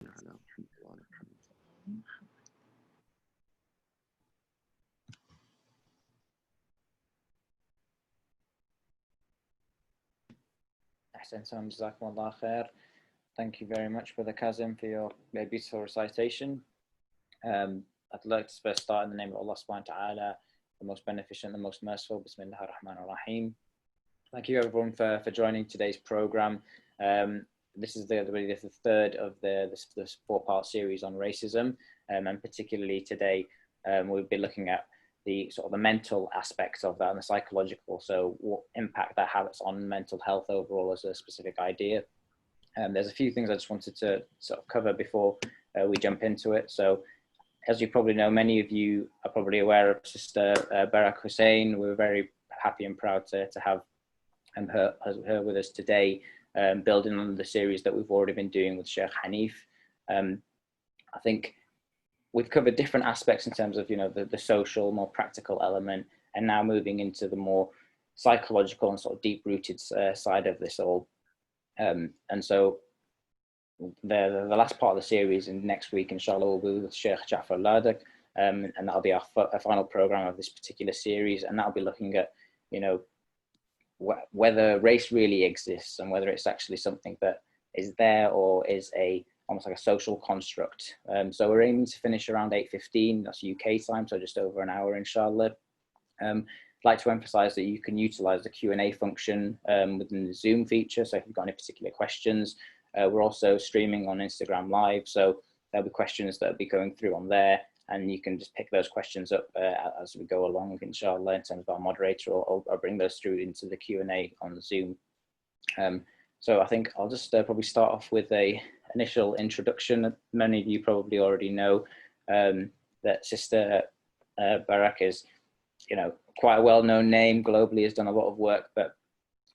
على محمد وعلى محمد. Ahsan, Jazakumullah khair. Thank you very much, Brother Kazim, for your beautiful recitation. I'd like to first start in the name of Allah subhanahu wa ta'ala, the most beneficent, the most merciful. Bismillah ar-Rahman ar-Rahim. Thank you everyone for joining today's program. This is the third of this 4-part series on racism, and particularly today we'll be looking at the sort of the mental aspects of that and the psychological. So what impact that has on mental health overall as a specific idea. There's a few things I just wanted to sort of cover before we jump into it. So as you probably know, many of you are probably aware of Sister Berak Hussain. We're very happy and proud to have her with us today, building on the series that we've already been doing with Sheikh Hanif. I think we've covered different aspects in terms of, you know, the social, more practical element, and now moving into the more psychological and sort of deep-rooted side of this all. And so the last part of the series, and next week, inshallah, will be with Sheikh Jafar Ladak, and that'll be our final program of this particular series, and that'll be looking at, you know, whether race really exists and whether it's actually something that is there or is almost like a social construct. So we're aiming to finish around 8:15, that's UK time, so just over an hour, inshallah. I'd like to emphasize that you can utilize the Q&A function within the Zoom feature. So if you've got any particular questions, we're also streaming on Instagram Live. So there'll be questions that'll be going through on there, and you can just pick those questions up as we go along, inshallah, in terms of our moderator, or I'll bring those through into the Q&A on Zoom. So I think I'll just probably start off with a initial introduction. Many of you probably already know that Sister Berak is, you know, quite a well-known name globally, has done a lot of work, but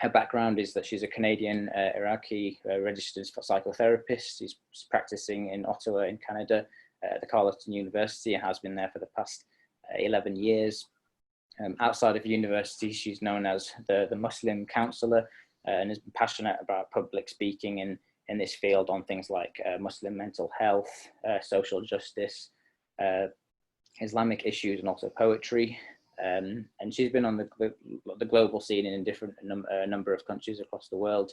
her background is that she's a Canadian Iraqi registered psychotherapist. She's practicing in Ottawa in Canada at the Carleton University and has been there for the past 11 years. Outside of university, she's known as the Muslim counselor, and has been passionate about public speaking in this field on things like Muslim mental health, social justice, Islamic issues, and also poetry. And she's been on the global scene in different number of countries across the world,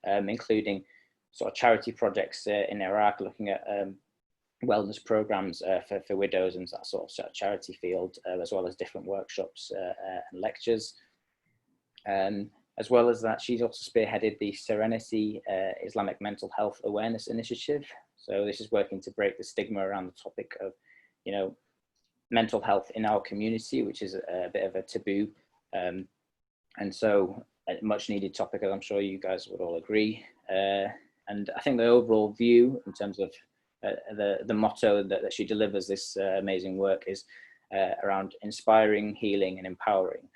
including sort of charity projects in Iraq, looking at wellness programs for widows and that sort of charity field, as well as different workshops and lectures. As well as that, she's also spearheaded the Serenity Islamic Mental Health Awareness Initiative. So this is working to break the stigma around the topic of, you know, mental health in our community, which is a bit of a taboo. And so a much needed topic, as I'm sure you guys would all agree. And I think the overall view in terms of the motto that she delivers this amazing work is around inspiring, healing, and empowering.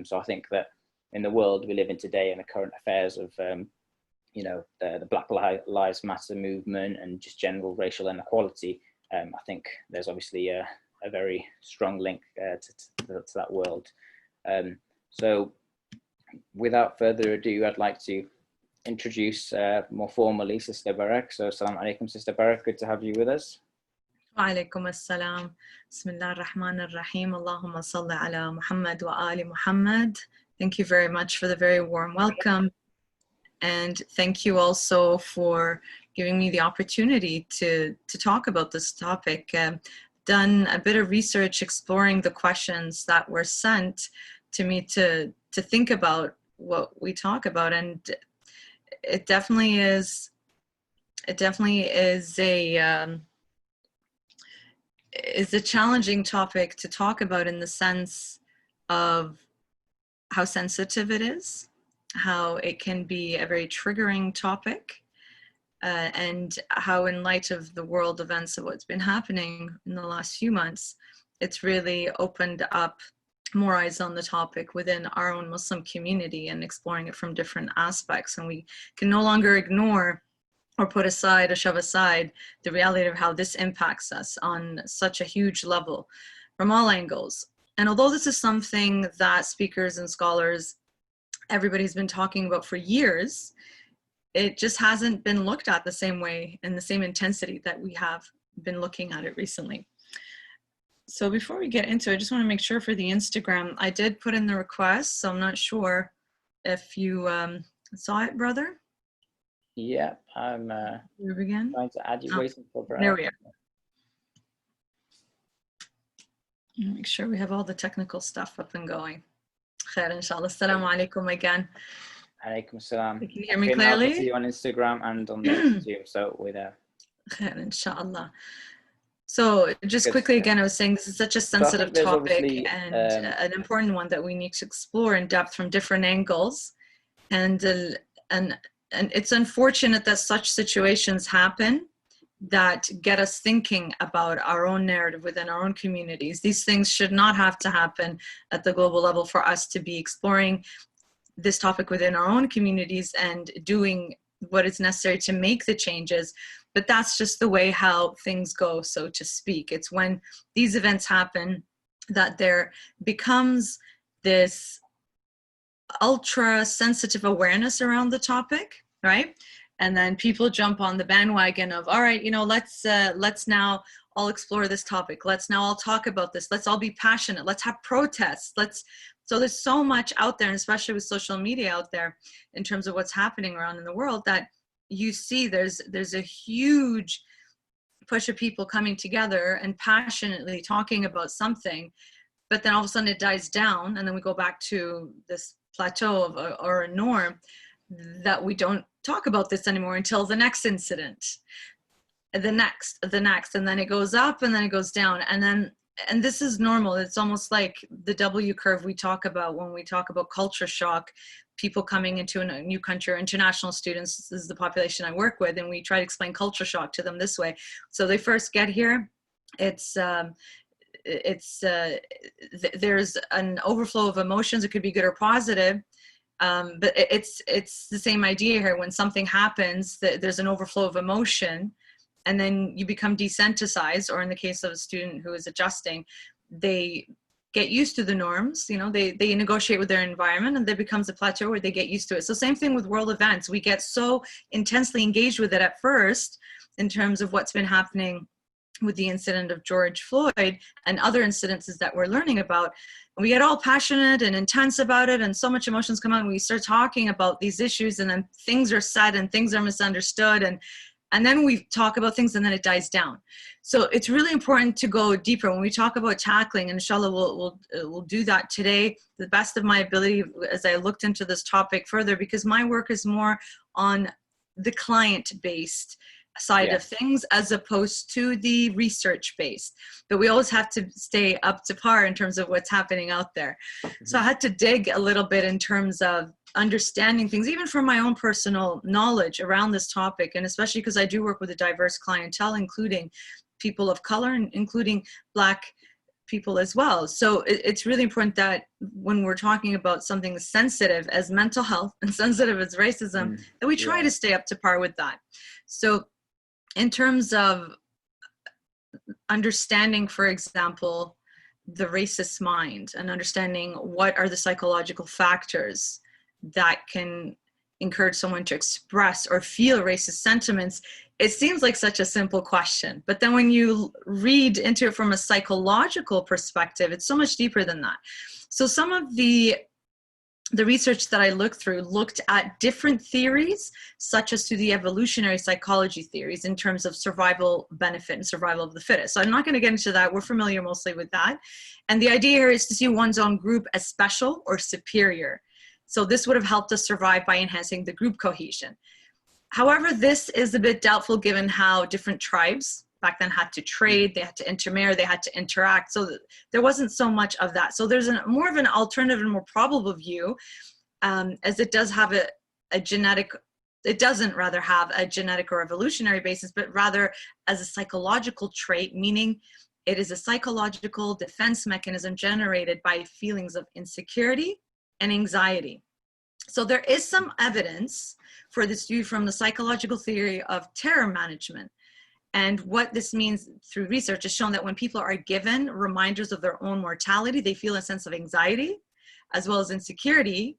So I think that in the world we live in today, and the current affairs of, you know, the Black Lives Matter movement and just general racial inequality, I think there's obviously a very strong link to that world. So without further ado, I'd like to introduce more formally Sister Berak. So assalamu alaikum, Sister Berak, good to have you with us. Wa alaikum assalam. Bismillah ar-Rahman ar-Rahim. Allahumma salli ala Muhammad wa ali Muhammad. Thank you very much for the very warm welcome. And thank you also for giving me the opportunity to talk about this topic. Done a bit of research exploring the questions that were sent to me to think about what we talk about, and it definitely is a challenging topic to talk about, in the sense of how sensitive it is, how it can be a very triggering topic, and how, in light of the world events of what's been happening in the last few months, it's really opened up more eyes on the topic within our own Muslim community and exploring it from different aspects. And we can no longer ignore or put aside or shove aside the reality of how this impacts us on such a huge level from all angles. And although this is something that speakers and scholars, everybody's been talking about for years, it just hasn't been looked at the same way in the same intensity that we have been looking at it recently. So before we get into it, I just want to make sure for the Instagram, I did put in the request, so I'm not sure if you saw it, brother. Yeah, I'm trying to add you, waiting for Berak. There we are. Make sure we have all the technical stuff up and going. Khair, inshallah. Assalamu alaikum again. Alaikum salam. Can you hear me clearly? I can see you on Instagram and on the Zoom, so we're there. Khair, inshallah. So just quickly again, I was saying this is such a sensitive topic and an important one that we need to explore in depth from different angles. And it's unfortunate that such situations happen that get us thinking about our own narrative within our own communities. These things should not have to happen at the global level for us to be exploring this topic within our own communities and doing what is necessary to make the changes. But that's just the way how things go, so to speak. It's when these events happen that there becomes this ultra sensitive awareness around the topic, right? And then people jump on the bandwagon of, all right, you know, let's now all explore this topic. Let's now all talk about this. Let's all be passionate. Let's have protests. So there's so much out there, and especially with social media out there in terms of what's happening around in the world, that you see there's a huge push of people coming together and passionately talking about something, but then all of a sudden it dies down, and then we go back to this plateau of or a norm that we don't talk about this anymore until the next incident, the next, and then it goes up and then it goes down, and this is normal. It's almost like the W curve we talk about when we talk about culture shock, people coming into a new country, or international students. This is the population I work with, and we try to explain culture shock to them this way. So they first get here, there's an overflow of emotions. It could be good or positive. But it's the same idea here. When something happens, there's an overflow of emotion, and then you become desensitized, or in the case of a student who is adjusting, they get used to the norms. You know, they negotiate with their environment, and there becomes a plateau where they get used to it. So same thing with world events. We get so intensely engaged with it at first in terms of what's been happening with the incident of George Floyd and other incidences that we're learning about. We get all passionate and intense about it, and so much emotions come out, and we start talking about these issues, and then things are said and things are misunderstood, and then we talk about things, and then it dies down. So it's really important to go deeper when we talk about tackling, and inshallah we'll do that today to the best of my ability as I looked into this topic further, because my work is more on the client-based side of things as opposed to the research-based. But we always have to stay up to par in terms of what's happening out there. So I had to dig a little bit in terms of understanding things, even from my own personal knowledge around this topic, and especially because I do work with a diverse clientele, including people of color and including Black people as well. So it's really important that when we're talking about something sensitive as mental health and sensitive as racism, that we try to stay up to par with that. So in terms of understanding, for example, the racist mind, and understanding what are the psychological factors that can encourage someone to express or feel racist sentiments, it seems like such a simple question. But then when you read into it from a psychological perspective, it's so much deeper than that. So some of the research that I looked through looked at different theories, such as to the evolutionary psychology theories in terms of survival benefit and survival of the fittest. So I'm not going to get into that. We're familiar mostly with that. And the idea here is to see one's own group as special or superior. So this would have helped us survive by enhancing the group cohesion. However, this is a bit doubtful given how different tribes back then had to trade, they had to intermarry, they had to interact. So there wasn't so much of that. So there's more of an alternative and more probable view, as it does have a genetic, it doesn't rather have a genetic or evolutionary basis, but rather as a psychological trait, meaning it is a psychological defense mechanism generated by feelings of insecurity and anxiety. So there is some evidence for this view from the psychological theory of terror management. And what this means through research has shown that when people are given reminders of their own mortality, they feel a sense of anxiety as well as insecurity.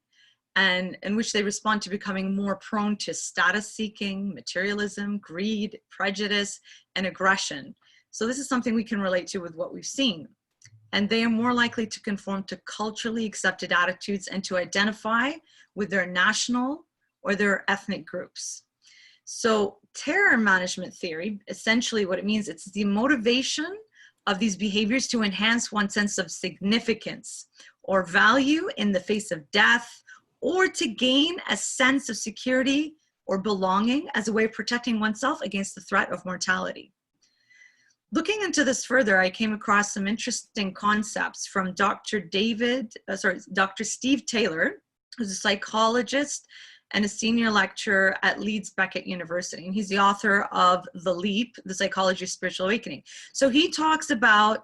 and in which they respond to becoming more prone to status seeking, materialism, greed, prejudice, and aggression. So this is something we can relate to with what we've seen. And they are more likely to conform to culturally accepted attitudes and to identify with their national or their ethnic groups. So terror management theory, essentially what it means, it's the motivation of these behaviors to enhance one's sense of significance or value in the face of death, or to gain a sense of security or belonging as a way of protecting oneself against the threat of mortality. Looking into this further, I came across some interesting concepts from Dr. Steve Taylor, who's a psychologist and a senior lecturer at Leeds Beckett University. And he's the author of The Leap, The Psychology of Spiritual Awakening. So he talks about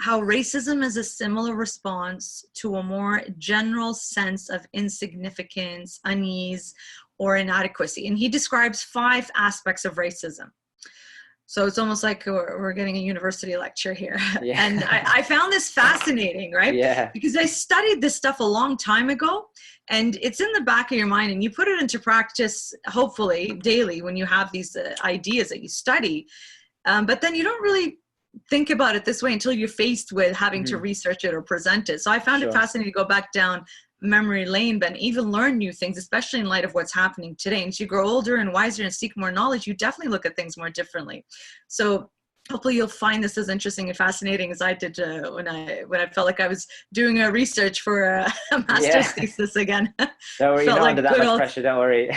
how racism is a similar response to a more general sense of insignificance, unease, or inadequacy. And he describes 5 aspects of racism. So it's almost like we're getting a university lecture here. Yeah. And I found this fascinating, right? Yeah. Because I studied this stuff a long time ago, and it's in the back of your mind, and you put it into practice, hopefully, daily when you have these ideas that you study. But then you don't really think about it this way until you're faced with having to research it or present it. So I found it fascinating to go back down memory lane, but even learn new things, especially in light of what's happening today. And as you grow older and wiser and seek more knowledge, you definitely look at things more differently. So hopefully you'll find this as interesting and fascinating as I did when I felt like I was doing a research for a master's thesis again. Don't worry, you're not under that much pressure, don't worry.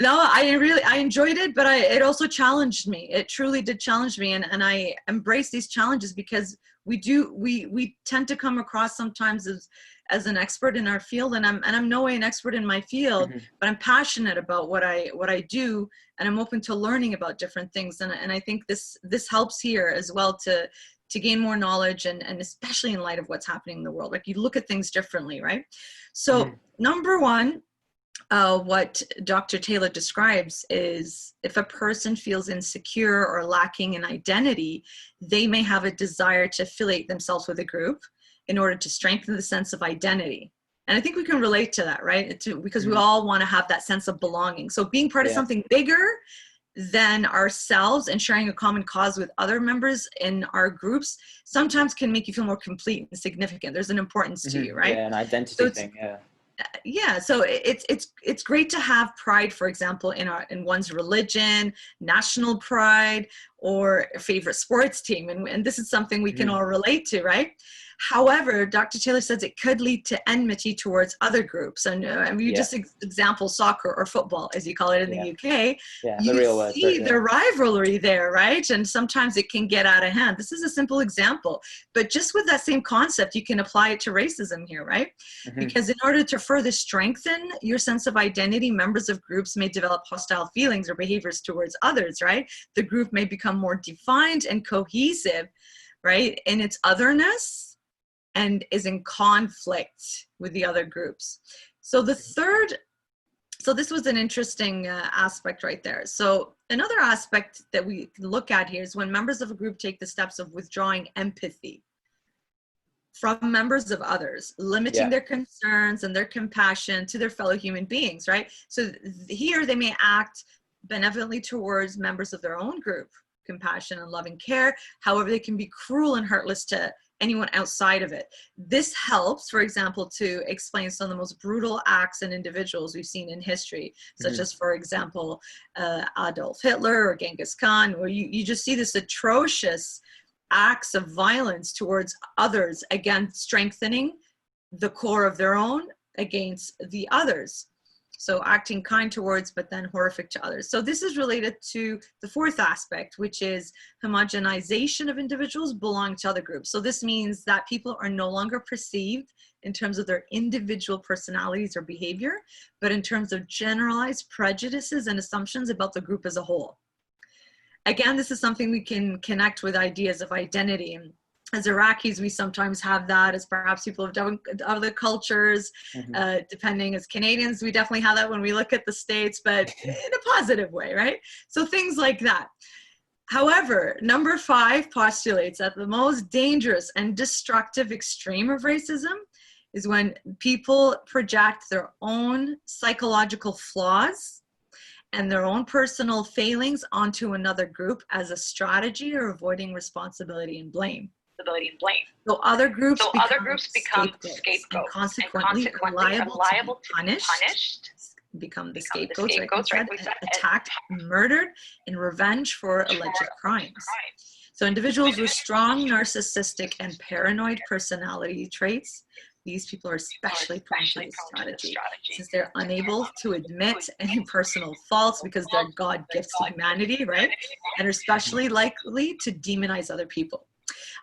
No, I enjoyed it, but it also challenged me. It truly did challenge me, and I embrace these challenges because we tend to come across sometimes as an expert in our field, and I'm no way an expert in my field, but I'm passionate about what I do, and I'm open to learning about different things, and I think this helps here as well to gain more knowledge, and especially in light of what's happening in the world. Like, you look at things differently, right? So number one, what Dr. Taylor describes is if a person feels insecure or lacking in identity, they may have a desire to affiliate themselves with a group in order to strengthen the sense of identity. And I think we can relate to that, right? Because we all want to have that sense of belonging. So being part of something bigger than ourselves and sharing a common cause with other members in our groups sometimes can make you feel more complete and significant. There's an importance to you, right? Yeah, an identity thing, Yeah, so it's great to have pride, for example, in one's religion, national pride, or a favorite sports team, and this is something we can all relate to, right? However, Dr. Taylor says it could lead to enmity towards other groups, and just example soccer or football, as you call it in the UK. You the real see the rivalry there, right? And sometimes it can get out of hand. This is a simple example, but just with that same concept, you can apply it to racism here, right? Because in order to further strengthen your sense of identity, members of groups may develop hostile feelings or behaviors towards others, right? The group may become more defined and cohesive, right, in its otherness, and is in conflict with the other groups. So this was an interesting aspect right there. So another aspect that we look at here is when members of a group take the steps of withdrawing empathy from members of others, limiting their concerns and their compassion to their fellow human beings, right? So here they may act benevolently towards members of their own group, compassion and loving care. However, they can be cruel and heartless to anyone outside of it. This helps, for example, to explain some of the most brutal acts and individuals we've seen in history, such as, for example, Adolf Hitler or Genghis Khan, where you just see this atrocious acts of violence towards others, again, strengthening the core of their own against the others. So acting kind towards, but then horrific to others. So this is related to the fourth aspect, which is homogenization of individuals belonging to other groups. So this means that people are no longer perceived in terms of their individual personalities or behavior, but in terms of generalized prejudices and assumptions about the group as a whole. Again, this is something we can connect with ideas of identity. As Iraqis, we sometimes have that, as perhaps people of other cultures, depending. As Canadians, we definitely have that when we look at the States, but in a positive way, right? So things like that. However, number 5 postulates that the most dangerous and destructive extreme of racism is when people project their own psychological flaws and their own personal failings onto another group as a strategy or avoiding responsibility and blame. So other groups become scapegoats and consequently are liable to be punished, become the scapegoats, right? Attacked, murdered in revenge for alleged crimes. So individuals with strong narcissistic and paranoid personality traits, these people are especially prone to this strategy since they're unable to admit any personal faults because they're God gifts to humanity, right? And are especially likely to demonize other people.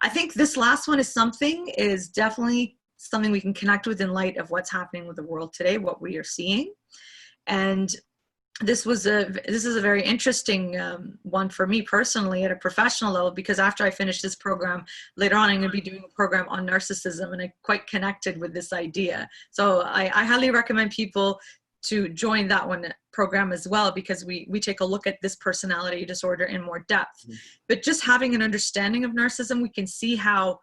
I think this last one is definitely something we can connect with in light of what's happening with the world today, what we are seeing. And this is a very interesting one for me personally at a professional level, because after I finish this program, later on I'm going to be doing a program on narcissism, and I quite connected with this idea. So I highly recommend people to join that one program as well, because we take a look at this personality disorder in more depth. Mm-hmm. But just having an understanding of narcissism, we can see how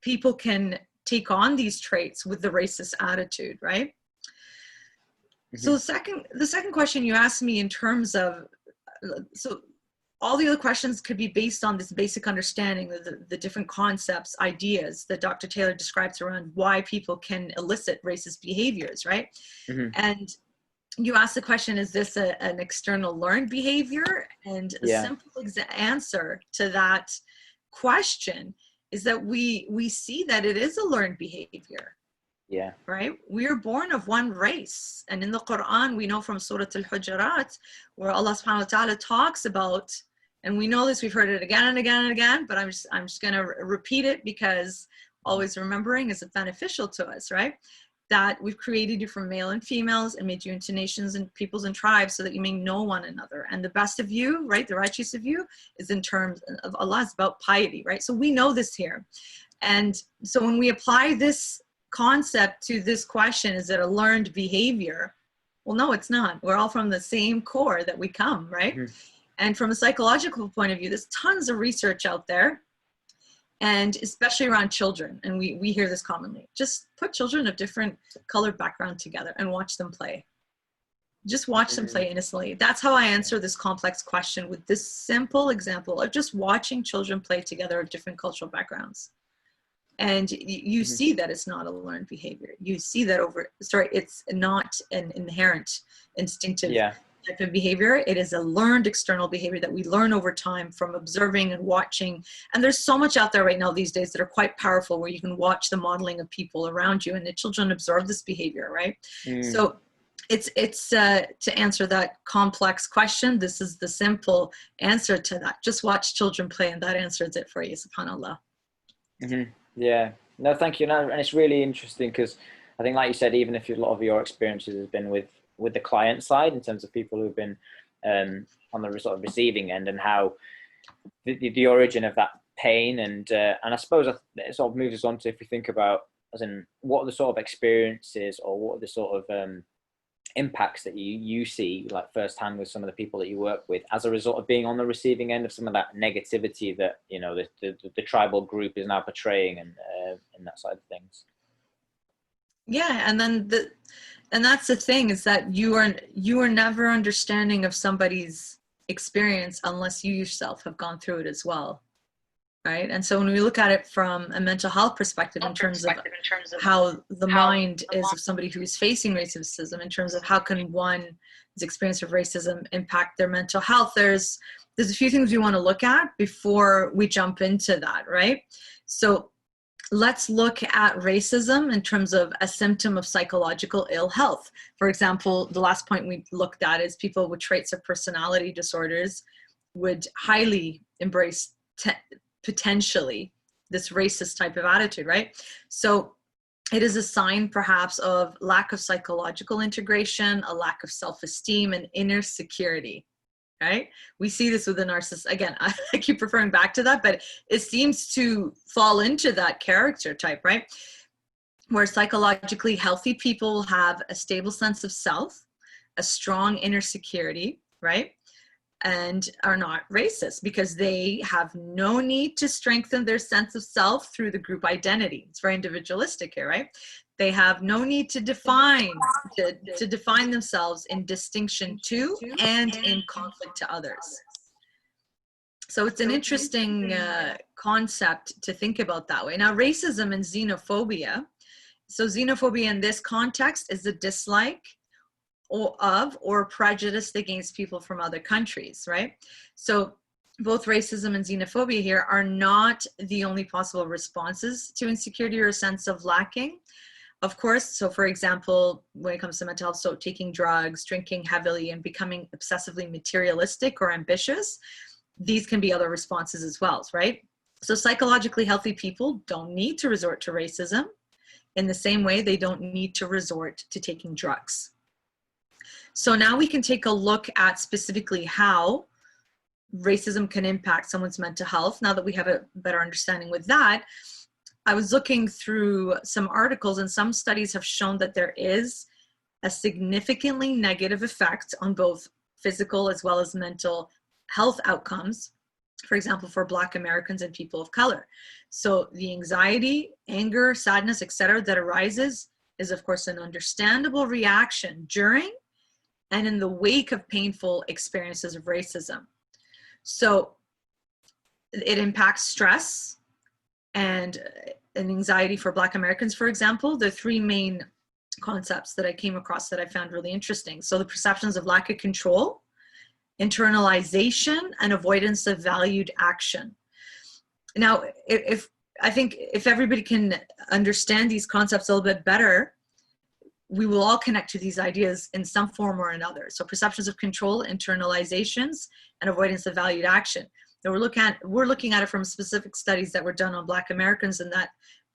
people can take on these traits with the racist attitude, right? Mm-hmm. So the second question you asked me in terms of, so all the other questions could be based on this basic understanding of the different concepts, ideas that Dr. Taylor describes around why people can elicit racist behaviors, right? Mm-hmm. And you asked the question, is this an external learned behavior? And a simple answer to that question is that we see that it is a learned behavior. Yeah. Right? We are born of one race. And in the Quran, we know from Surah Al-Hujurat, where Allah subhanahu wa ta'ala talks about, and we know this, we've heard it again and again and again, but I'm just going to repeat it because always remembering is beneficial to us, right? That we've created you from male and females and made you into nations and peoples and tribes so that you may know one another. And the best of you, right, the righteous of you, is in terms of Allah, is about piety, right? So we know this here. And so when we apply this concept to this question, is it a learned behavior? Well, no, it's not. We're all from the same core that we come, right? Mm-hmm. And from a psychological point of view, there's tons of research out there, and especially around children. And we hear this commonly. Just put children of different colored background together and watch them play. Just watch them play innocently. That's how I answer this complex question with this simple example of just watching children play together of different cultural backgrounds. And you mm-hmm. see that it's not a learned behavior. You see that it's not an inherent instinctive type of behavior. It is a learned external behavior that we learn over time from observing and watching. And there's so much out there right now these days that are quite powerful, where you can watch the modeling of people around you, and the children absorb this behavior, right? So it's to answer that complex question, this is the simple answer to that. Just watch children play, and that answers it for you, subhanAllah. Mm-hmm. Yeah, no, thank you. No, and it's really interesting because I think, like you said, even if a lot of your experiences has been with the client side, in terms of people who've been on the sort of receiving end, and how the origin of that pain, and I suppose it sort of moves us on to, if we think about, as in, what are the sort of experiences, or what are the sort of impacts that you see, like firsthand, with some of the people that you work with, as a result of being on the receiving end of some of that negativity that, you know, the tribal group is now portraying, and that side of things. Yeah, and then that's the thing, is that you are never understanding of somebody's experience unless you yourself have gone through it as well, right? And so when we look at it from a mental health perspective, in terms of how the mind is of somebody who is facing racism, in terms of how can one's experience of racism impact their mental health, there's a few things we want to look at before we jump into that, right? So let's look at racism in terms of a symptom of psychological ill health. For example, the last point we looked at is people with traits of personality disorders would highly embrace potentially this racist type of attitude, right? So it is a sign perhaps of lack of psychological integration, a lack of self-esteem, and inner security, right? We see this with the narcissist. Again, I keep referring back to that, but it seems to fall into that character type, right? Where psychologically healthy people have a stable sense of self, a strong inner security, right? and are not racist because they have no need to strengthen their sense of self through the group identity. It's very individualistic here, right? They have no need to define themselves in distinction to and in conflict to others. So it's an interesting concept to think about that way. Now, racism and xenophobia. So xenophobia in this context is a dislike or prejudice against people from other countries, right? So both racism and xenophobia here are not the only possible responses to insecurity or a sense of lacking. Of course, so for example, when it comes to mental health, so taking drugs, drinking heavily, and becoming obsessively materialistic or ambitious, these can be other responses as well, right? So psychologically healthy people don't need to resort to racism in the same way they don't need to resort to taking drugs. So now we can take a look at specifically how racism can impact someone's mental health. Now that we have a better understanding with that, I was looking through some articles, and some studies have shown that there is a significantly negative effect on both physical as well as mental health outcomes, for example, for Black Americans and people of color. So the anxiety, anger, sadness, etc., that arises is, of course, an understandable reaction during and in the wake of painful experiences of racism. So it impacts stress and anxiety for Black Americans, for example. The three main concepts that I came across that I found really interesting. So the perceptions of lack of control, internalization, and avoidance of valued action. Now, I think if everybody can understand these concepts a little bit better, we will all connect to these ideas in some form or another. So perceptions of control, internalizations, and avoidance of valued action. And we're looking at it from specific studies that were done on Black Americans, and that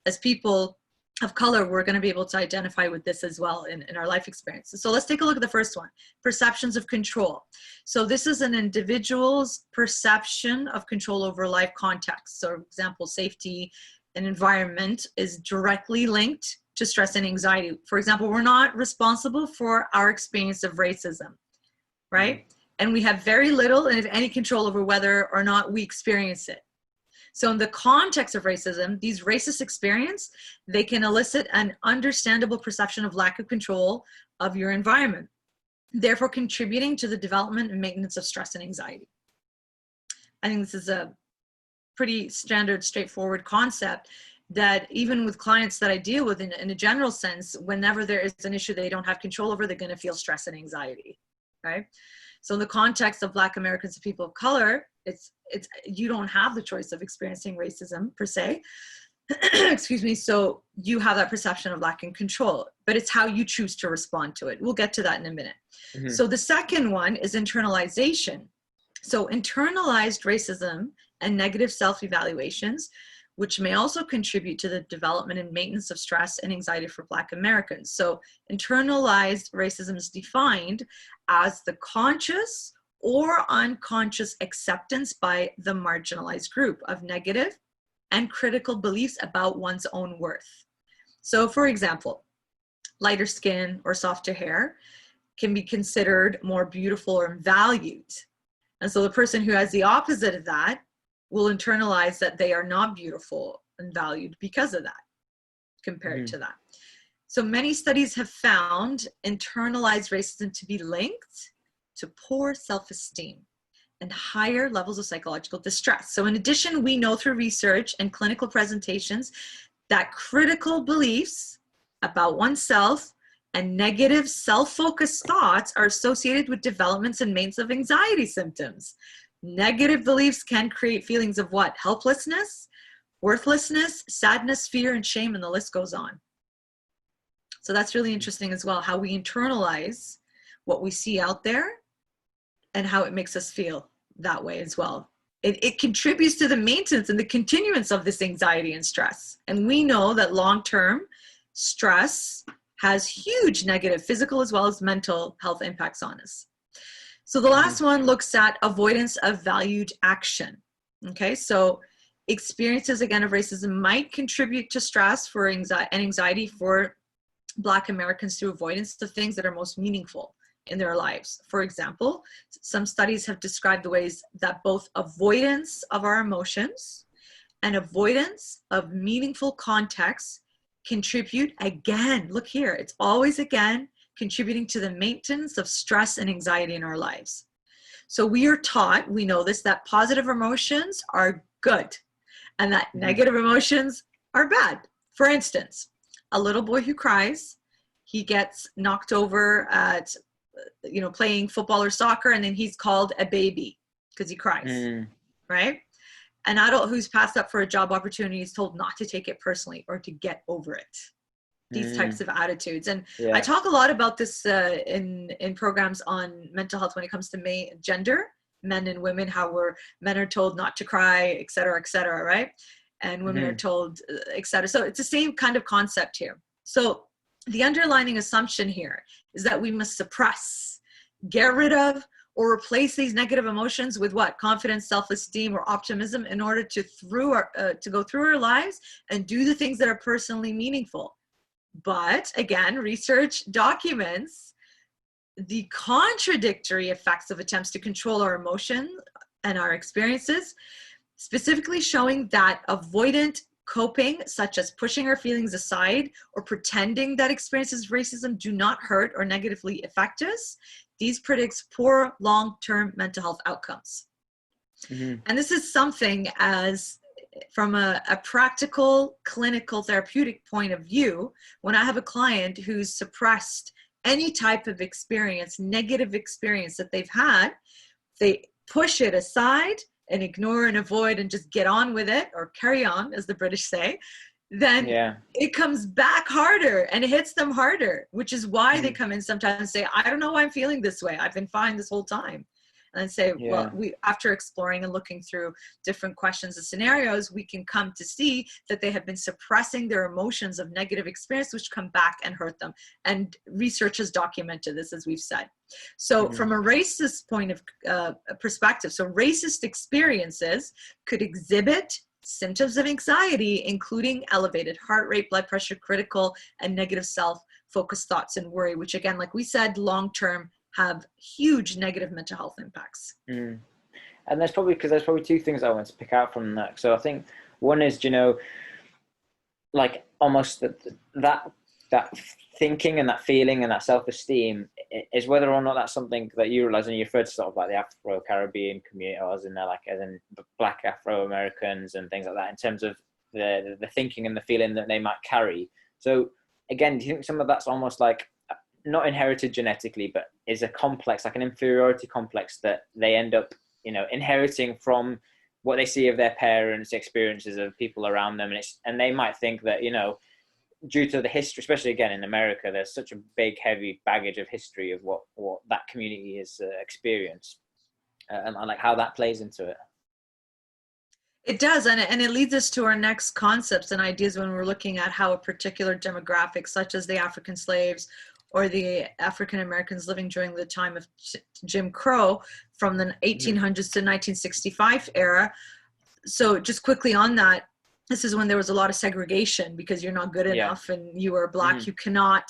as people of color, we're going to be able to identify with this as well in our life experiences. So let's take a look at the first one, perceptions of control. So this is an individual's perception of control over life context. So for example, safety and environment is directly linked to stress and anxiety. For example, we're not responsible for our experience of racism, right? And we have very little, and if any, control over whether or not we experience it. So in the context of racism, these racist experiences, they can elicit an understandable perception of lack of control of your environment, therefore contributing to the development and maintenance of stress and anxiety. I think this is a pretty standard, straightforward concept that even with clients that I deal with in a general sense, whenever there is an issue they don't have control over, they're going to feel stress and anxiety, right? So in the context of Black Americans and people of color, it's you don't have the choice of experiencing racism per se, excuse me, so you have that perception of lacking control, but it's how you choose to respond to it. We'll get to that in a minute. Mm-hmm. So the second one is internalization. So internalized racism and negative self-evaluations, which may also contribute to the development and maintenance of stress and anxiety for Black Americans. So internalized racism is defined as the conscious or unconscious acceptance by the marginalized group of negative and critical beliefs about one's own worth. So for example, lighter skin or softer hair can be considered more beautiful or valued. And so the person who has the opposite of that will internalize that they are not beautiful and valued because of that, compared to that. So many studies have found internalized racism to be linked to poor self-esteem and higher levels of psychological distress. So in addition, we know through research and clinical presentations that critical beliefs about oneself and negative self-focused thoughts are associated with developments and maintenance of anxiety symptoms. Negative beliefs can create feelings of what? Helplessness, worthlessness, sadness, fear, and shame, and the list goes on. So that's really interesting as well, how we internalize what we see out there and how it makes us feel that way as well. It contributes to the maintenance and the continuance of this anxiety and stress. And we know that long-term stress has huge negative physical as well as mental health impacts on us. So the last one looks at avoidance of valued action. Okay, so experiences again of racism might contribute to stress and anxiety for Black Americans through avoidance of things that are most meaningful in their lives. For example, some studies have described the ways that both avoidance of our emotions and avoidance of meaningful context contribute, again, look here, it's always again contributing to the maintenance of stress and anxiety in our lives. So we are taught, we know this, that positive emotions are good and that negative emotions are bad. For instance, a little boy who cries, he gets knocked over at, playing football or soccer, and then he's called a baby because he cries, right? An adult who's passed up for a job opportunity is told not to take it personally or to get over it. These types of attitudes. And I talk a lot about this in programs on mental health when it comes to gender, men and women, how men are told not to cry, et cetera, right? And women are told, et cetera. So it's the same kind of concept here. So the underlying assumption here is that we must suppress, get rid of, or replace these negative emotions with what? Confidence, self-esteem, or optimism in order to go through our lives and do the things that are personally meaningful. But again, research documents the contradictory effects of attempts to control our emotions and our experiences, specifically showing that avoidant coping, such as pushing our feelings aside or pretending that experiences of racism do not hurt or negatively affect us. These predicts poor long-term mental health outcomes. And this is something from a practical, clinical, therapeutic point of view. When I have a client who's suppressed any type of experience, negative experience that they've had, they push it aside and ignore and avoid and just get on with it, or carry on, as the British say, then it comes back harder and it hits them harder, which is why they come in sometimes and say, I don't know why I'm feeling this way. I've been fine this whole time. And I say, well, after exploring and looking through different questions and scenarios, we can come to see that they have been suppressing their emotions of negative experience, which come back and hurt them. And research has documented this, as we've said. So from a racist point of perspective, so racist experiences could exhibit symptoms of anxiety, including elevated heart rate, blood pressure, critical and negative self-focused thoughts and worry, which again, like we said, long-term have huge negative mental health impacts. And there's probably two things I want to pick out from that. So I think one is, like almost that thinking and that feeling and that self-esteem is whether or not that's something that you realize, and you refer to sort of like the Afro-Caribbean community, or as in Black Afro-Americans and things like that, in terms of the thinking and the feeling that they might carry. So again, do you think some of that's almost like not inherited genetically, but is a complex, like an inferiority complex that they end up, inheriting from what they see of their parents, experiences of people around them, and they might think that, due to the history, especially again in America, there's such a big, heavy baggage of history of what that community has experienced, and like how that plays into it. It does, and it leads us to our next concepts and ideas when we're looking at how a particular demographic, such as the African slaves or the African Americans living during the time of Jim Crow from the 1800s to 1965 era. So just quickly on that, this is when there was a lot of segregation because you're not good enough and you are Black. You cannot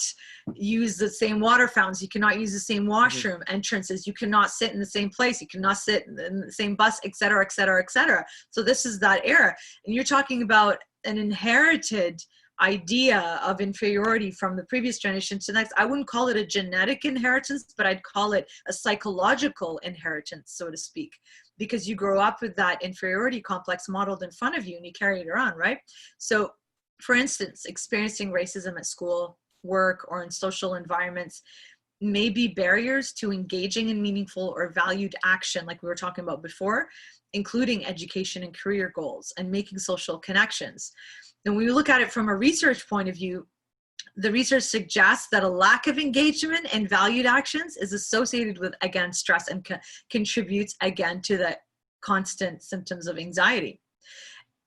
use the same water fountains. You cannot use the same washroom entrances. You cannot sit in the same place. You cannot sit in the same bus, et cetera, et cetera, et cetera. So this is that era. And you're talking about an inherited idea of inferiority from the previous generation to the next. I wouldn't call it a genetic inheritance, but I'd call it a psychological inheritance, so to speak, because you grow up with that inferiority complex modeled in front of you and you carry it around, right? So for instance, experiencing racism at school, work, or in social environments may be barriers to engaging in meaningful or valued action, like we were talking about before, including education and career goals and making social connections. And when we look at it from a research point of view, the research suggests that a lack of engagement in valued actions is associated with, again, stress and contributes, again, to the constant symptoms of anxiety.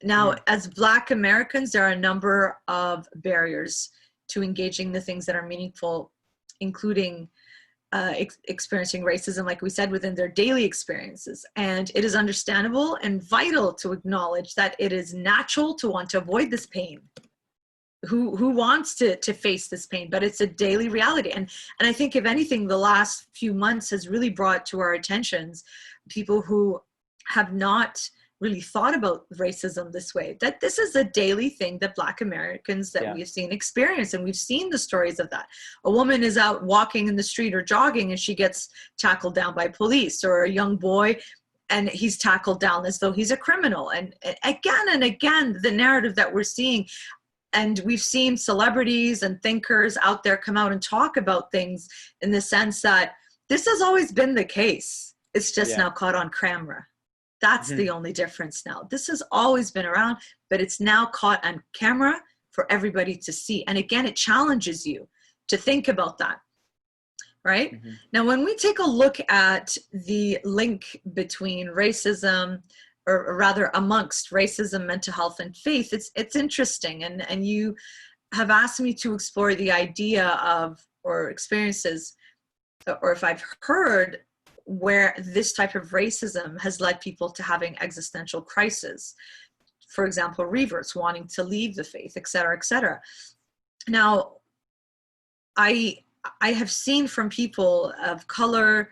Now, as Black Americans, there are a number of barriers to engaging the things that are meaningful, including experiencing racism, like we said, within their daily experiences. And it is understandable and vital to acknowledge that it is natural to want to avoid this pain who wants to face this pain, but it's a daily reality. And I think if anything, the last few months has really brought to our attentions people who have not really thought about racism this way, that this is a daily thing that Black Americans that we've seen experience. And we've seen the stories of that. A woman is out walking in the street or jogging and she gets tackled down by police, or a young boy and he's tackled down as though he's a criminal. And again, the narrative that we're seeing, and we've seen celebrities and thinkers out there come out and talk about things in the sense that this has always been the case. It's just now caught on camera. That's the only difference now. This has always been around, but it's now caught on camera for everybody to see. And again, it challenges you to think about that, right? Now, when we take a look at the link between racism, or rather amongst racism, mental health, and faith, it's interesting. And you have asked me to explore the idea of, or experiences, or if I've heard where this type of racism has led people to having existential crisis. For example, reverts wanting to leave the faith, et cetera, et cetera. Now, I have seen from people of color,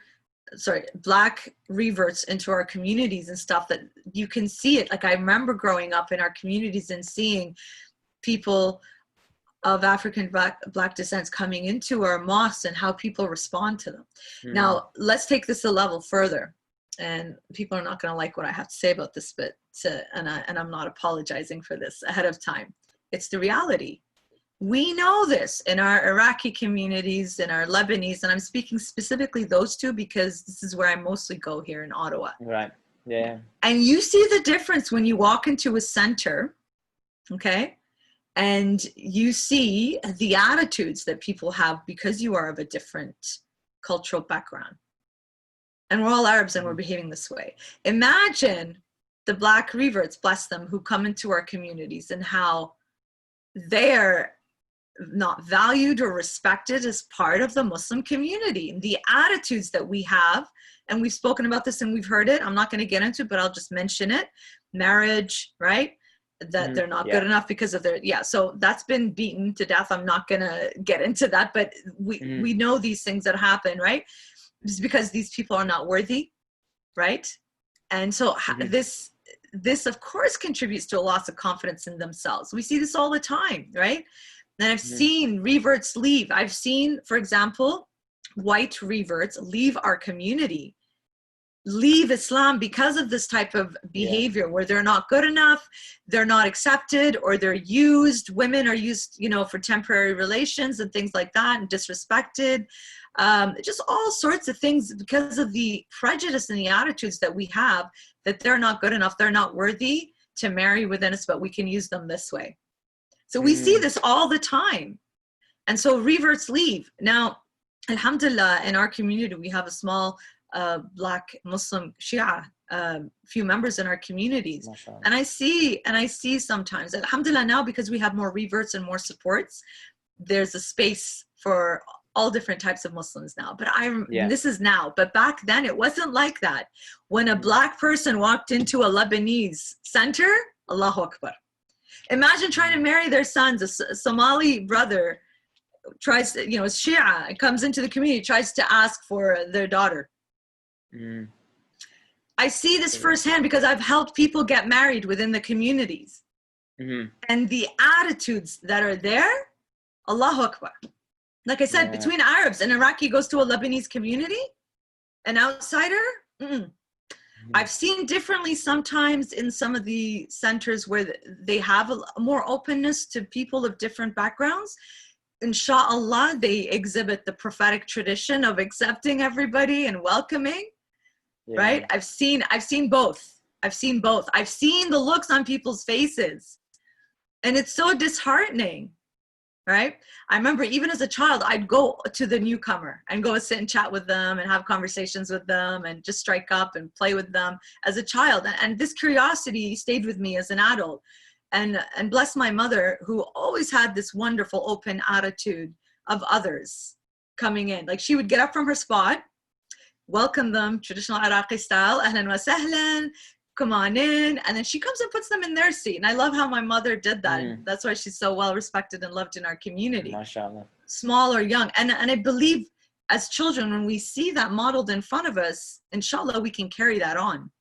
Black reverts into our communities and stuff, that you can see it. Like, I remember growing up in our communities and seeing people of African Black descent coming into our mosques and how people respond to them. Now, let's take this a level further. And people are not going to like what I have to say about this, but and I'm not apologizing for this ahead of time. It's the reality. We know this in our Iraqi communities, in our Lebanese, and I'm speaking specifically those two because this is where I mostly go here in Ottawa. Right. Yeah. And you see the difference when you walk into a center, okay? And you see the attitudes that people have because you are of a different cultural background. And we're all Arabs and we're behaving this way. Imagine the Black reverts, bless them, who come into our communities and how they're not valued or respected as part of the Muslim community. The attitudes that we have, and we've spoken about this and we've heard it, I'm not going to get into it, but I'll just mention it. Marriage, right? That they're not good enough because of their, so that's been beaten to death. I'm not going to get into that, but we know these things that happen, right? It's because these people are not worthy, right? And so this of course contributes to a loss of confidence in themselves. We see this all the time, right? And I've seen reverts leave. I've seen, for example, white reverts leave our community, leave Islam because of this type of behavior where they're not good enough, they're not accepted, or they're used. Women are used, for temporary relations and things like that, and disrespected. Just all sorts of things because of the prejudice and the attitudes that we have, that they're not good enough, they're not worthy to marry within us, but we can use them this way. So we see this all the time. And so reverts leave. Now, alhamdulillah, in our community, we have a small Black Muslim Shia, few members in our communities. And I see sometimes, alhamdulillah, now because we have more reverts and more supports, there's a space for all different types of Muslims now. But this is now, but back then it wasn't like that. When a Black person walked into a Lebanese center, Allahu Akbar. Imagine trying to marry their sons. A Somali brother tries to, is Shia, comes into the community, tries to ask for their daughter. I see this firsthand because I've helped people get married within the communities. And the attitudes that are there, Allahu Akbar. Like I said, between Arabs, an Iraqi goes to a Lebanese community, an outsider, I've seen differently sometimes in some of the centers where they have a more openness to people of different backgrounds. Inshallah, they exhibit the prophetic tradition of accepting everybody and welcoming, right? I've seen both. I've seen the looks on people's faces, and it's so disheartening, right? I remember even as a child, I'd go to the newcomer and go sit and chat with them and have conversations with them and just strike up and play with them as a child. And this curiosity stayed with me as an adult. And bless my mother, who always had this wonderful open attitude of others coming in. Like, she would get up from her spot, welcome them, traditional Iraqi style, ahlan wa sahlan, come on in. And then she comes and puts them in their seat. And I love how my mother did that. And that's why she's so well respected and loved in our community. MashaAllah. Small or young. And I believe as children, when we see that modeled in front of us, inshallah, we can carry that on.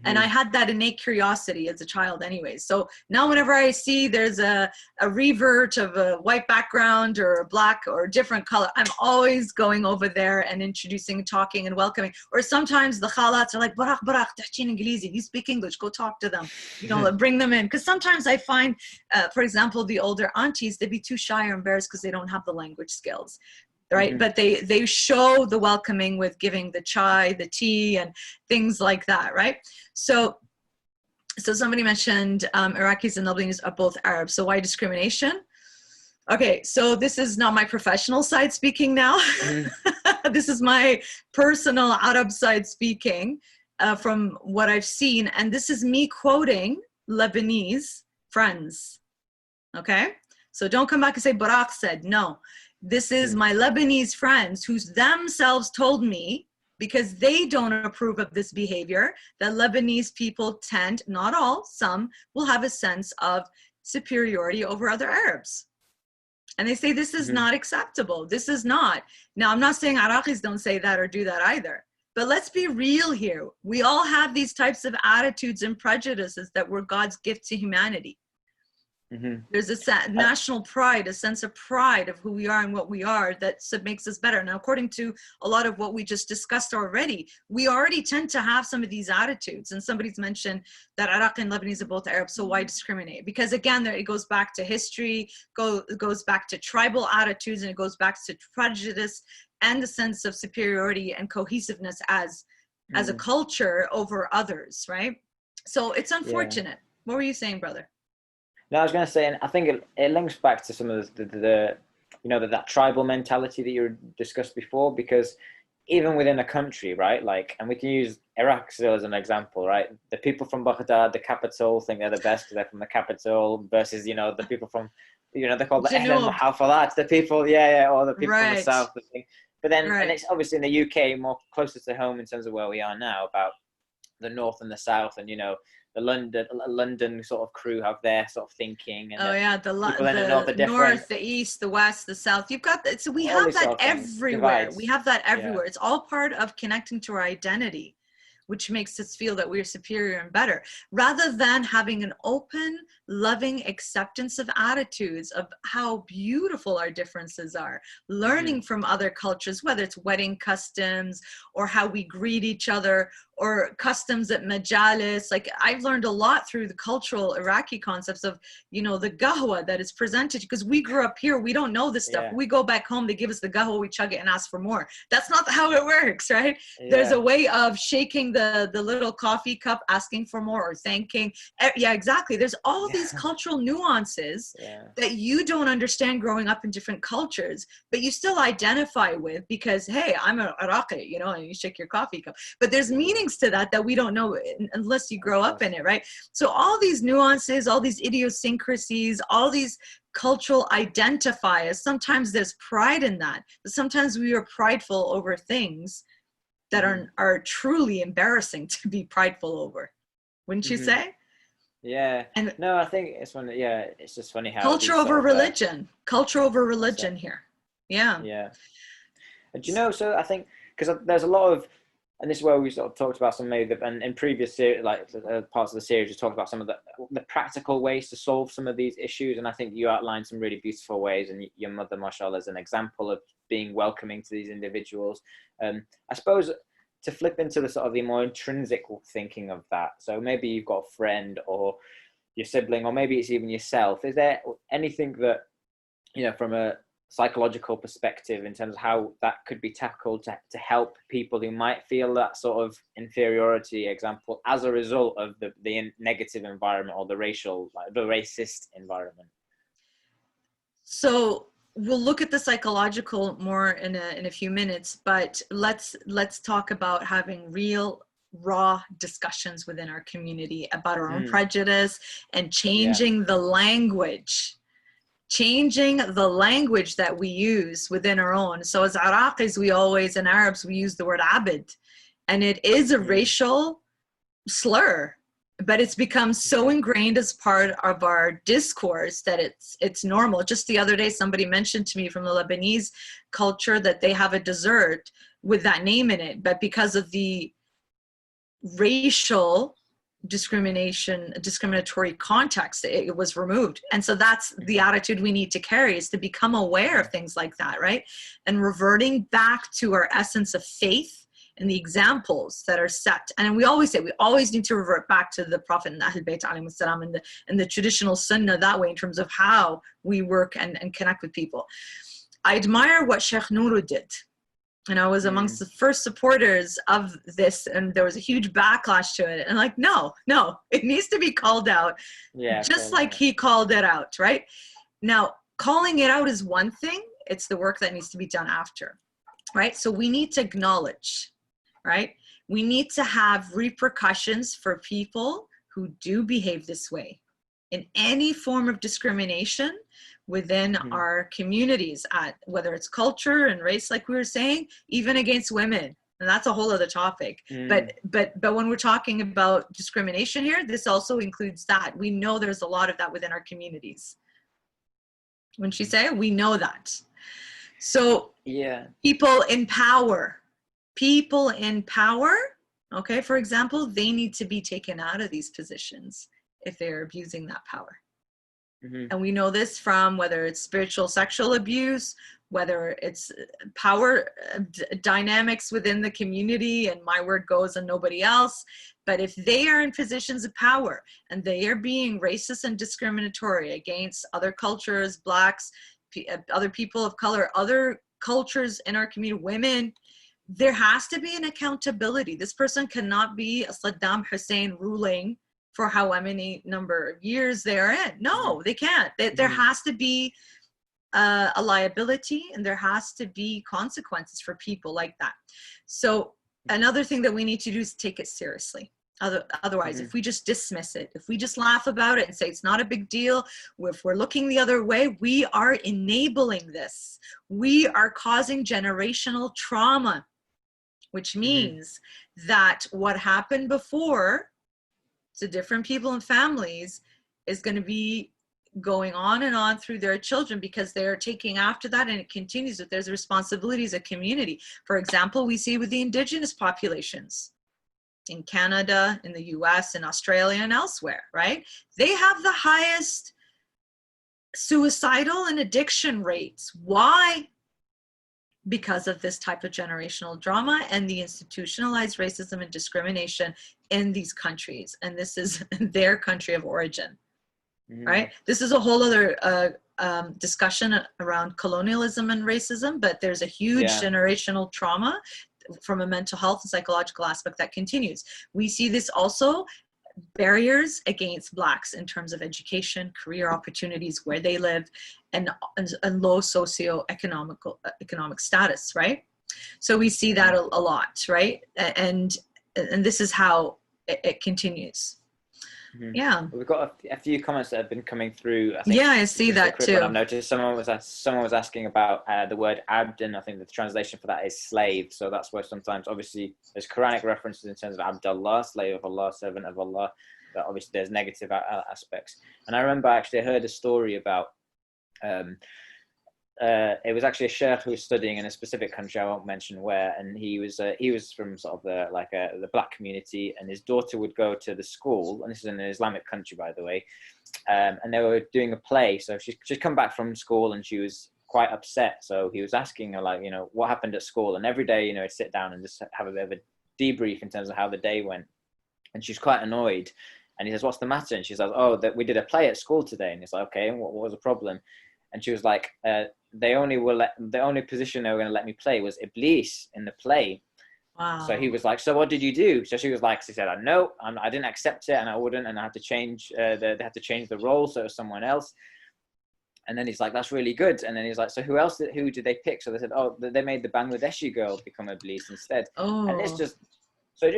And I had that innate curiosity as a child anyway. So now whenever I see there's a revert of a white background or a black or a different color, I'm always going over there and introducing, talking and welcoming. Or sometimes the khalats are like, Berak, tahchin Ingilizi, you speak English, go talk to them. You know, bring them in. Because sometimes I find, for example, the older aunties, they'd be too shy or embarrassed because they don't have the language skills. Right. But they show the welcoming with giving the chai, the tea, and things like that. Right. So somebody mentioned Iraqis and Lebanese are both Arabs. So why discrimination? Okay. So this is not my professional side speaking now. This is my personal Arab side speaking from what I've seen. And this is me quoting Lebanese friends. Okay. So don't come back and say Berak said. No. This is my Lebanese friends who themselves told me, because they don't approve of this behavior, that Lebanese people tend, not all, some, will have a sense of superiority over other Arabs. And they say this is not acceptable. This is not. Now, I'm not saying Iraqis don't say that or do that either. But let's be real here. We all have these types of attitudes and prejudices that were God's gift to humanity. There's a national pride, a sense of pride of who we are and what we are that makes us better. Now, according to a lot of what we just discussed already, we already tend to have some of these attitudes. And somebody's mentioned that Iraqi and Lebanese are both Arab, so why discriminate? Because again, it goes back to history, goes back to tribal attitudes, and it goes back to prejudice and the sense of superiority and cohesiveness as a culture over others, right? So it's unfortunate. What were you saying, brother? No, I was going to say, and I think it links back to some of the you know, that tribal mentality that you discussed before, because even within a country, right, like, and we can use Iraq still as an example, right? The people from Baghdad, the capital, think they're the best because they're from the capital, versus, you know, the people from, you know, they're called the Hafalat, the people, or the people from the south. But then, and it's obviously in the UK more closer to home in terms of where we are now, about the north and the south, and, you know, the London sort of crew have their sort of thinking. And the north, the east, the west, the south. You've got that. So we have that everywhere. We have that everywhere. It's all part of connecting to our identity, which makes us feel that we're superior and better, rather than having an open, loving acceptance of attitudes of how beautiful our differences are, learning from other cultures, whether it's wedding customs or how we greet each other, or customs at majalis. Like, I've learned a lot through the cultural Iraqi concepts of, you know, the qahwa that is presented, because we grew up here, we don't know this stuff. We go back home, they give us the qahwa, we chug it and ask for more. That's not how it works, right? There's a way of shaking the little coffee cup, asking for more, or thanking. Yeah, exactly. There's all these cultural nuances that you don't understand growing up in different cultures, but you still identify with, because, hey, I'm an Iraqi, you know, and you shake your coffee cup. But there's meanings to that we don't know unless you grow up in it, right? So all these nuances, all these idiosyncrasies, all these cultural identifiers, sometimes there's pride in that, but sometimes we are prideful over things that are truly embarrassing to be prideful over. Wouldn't you say? Yeah. And no, I think it's funny. Yeah, it's just funny how culture over religion here. Yeah. And you know, so I think, because there's a lot of, and this is where we sort of talked about some maybe and in previous parts of the series, we talked about some of the practical ways to solve some of these issues. And I think you outlined some really beautiful ways, and your mother, mashallah, is an example of being welcoming to these individuals. I suppose to flip into the sort of the more intrinsic thinking of that. So maybe you've got a friend or your sibling, or maybe it's even yourself. Is there anything that, you know, from a psychological perspective in terms of how that could be tackled to help people who might feel that sort of inferiority example as a result of the negative environment, or the racist environment? So we'll look at the psychological more in a few minutes, but let's talk about having real raw discussions within our community about our own prejudice, and changing the language that we use within our own. So as Iraqis, and Arabs, we use the word abid, and it is a racial slur, but it's become so ingrained as part of our discourse that it's normal. Just the other day, somebody mentioned to me from the Lebanese culture that they have a dessert with that name in it, but because of the racial discriminatory context, it was removed. And so that's the attitude we need to carry, is to become aware of things like that, right? And reverting back to our essence of faith and the examples that are set. And we always say we always need to revert back to the Prophet and Ahl Bayt alayhi salam, and the traditional sunnah that way, in terms of how we work and connect with people. I admire what Sheikh Nuru did. And I was amongst the first supporters of this, and there was a huge backlash to it. And like, no, it needs to be called out, just like he called it out, right? Now, calling it out is one thing. It's the work that needs to be done after, right? So we need to acknowledge, right? We need to have repercussions for people who do behave this way in any form of discrimination within our communities, whether it's culture and race, like we were saying, even against women. And that's a whole other topic. But when we're talking about discrimination here, this also includes that. We know there's a lot of that within our communities. When she said, we know that. So people in power, okay, for example, they need to be taken out of these positions if they're abusing that power. And we know this from whether it's spiritual sexual abuse, whether it's power dynamics within the community, and my word goes and nobody else. But if they are in positions of power and they are being racist and discriminatory against other cultures, blacks, other people of color, other cultures in our community, women, there has to be an accountability. This person cannot be a Saddam Hussein ruling for how many number of years they're in. No, they can't. There has to be a liability, and there has to be consequences for people like that. So another thing that we need to do is take it seriously. Otherwise, if we just dismiss it, if we just laugh about it and say it's not a big deal, if we're looking the other way, we are enabling this. We are causing generational trauma, which means that what happened before to different people and families is going to be going on and on through their children, because they're taking after that, and it continues. That there's a responsibility as a community. For example, we see with the indigenous populations in Canada, in the US, in Australia, and elsewhere, right? They have the highest suicidal and addiction rates. Why? Because of this type of generational drama and the institutionalized racism and discrimination in these countries. And this is their country of origin, right? This is a whole other discussion around colonialism and racism, but there's a huge generational trauma from a mental health and psychological aspect that continues. We see this also, barriers against Blacks in terms of education, career opportunities, where they live, and low socioeconomic status, right? So we see that a lot, right? And this is how it continues. Yeah. We've got a few comments that have been coming through. I think I see that too. I've noticed someone was asking about the word abd, and I think the translation for that is slave. So that's where sometimes, obviously, there's Quranic references in terms of Abdullah, slave of Allah, servant of Allah. But obviously, there's negative aspects. And I remember actually I heard a story about. It was actually a sheikh who was studying in a specific country, I won't mention where, and he was from sort of the black community, and his daughter would go to the school, and this is in an Islamic country, by the way, and they were doing a play. So she'd come back from school and she was quite upset. So he was asking her, like, what happened at school, and every day, he'd sit down and just have a bit of a debrief in terms of how the day went, and she's quite annoyed. And he says, "What's the matter?" And she says, "Oh, that we did a play at school today." And he's like, "Okay, what was the problem?" And she was like, the only position they were going to let me play was Iblis in the play. Wow. So he was like, "So what did you do?" So she said, "No, I didn't accept it, and I wouldn't, and I had to change. They had to change the role, so it was someone else." And then he's like, "That's really good." And then he's like, "So who did they pick?" So they said, "Oh, they made the Bangladeshi girl become Iblis instead." Oh. And it just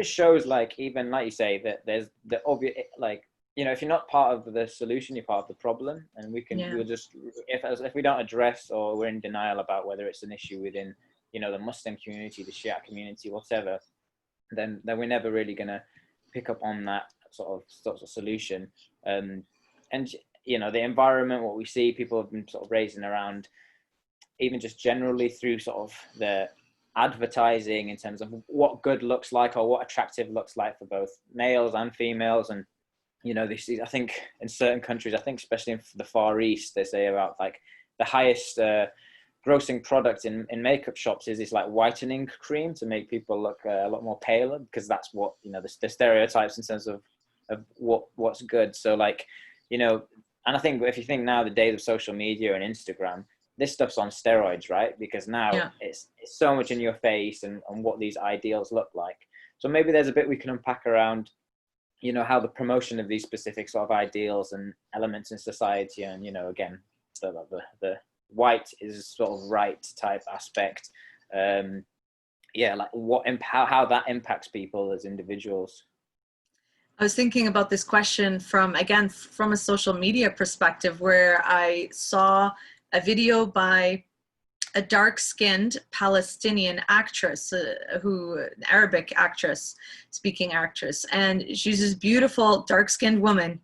shows, like, even like you say, that there's the obvious, like, if you're not part of the solution, you're part of the problem. And we'll just, if we don't address, or we're in denial about whether it's an issue within, the Muslim community, the Shia community, whatever, then we're never really going to pick up on that sort of solution. And you know, the environment, what we see, people have been sort of raising around, even just generally through sort of the advertising in terms of what good looks like, or what attractive looks like for both males and females. And you know, this is, I think in certain countries, I think especially in the Far East, they say about like the highest grossing product in makeup shops is this like whitening cream to make people look a lot more paler, because that's what, you know, the stereotypes in terms of what's good. So like, you know, and I think if you think now the days of social media and Instagram, this stuff's on steroids, right? Because now it's so much in your face, and what these ideals look like. So maybe there's a bit we can unpack around, you know, how the promotion of these specific sort of ideals and elements in society, and, you know, again, the white is sort of right type aspect. Like how that impacts people as individuals. I was thinking about this question from a social media perspective, where I saw a video by a dark-skinned Palestinian actress, Arabic actress, speaking actress, and she's this beautiful dark-skinned woman.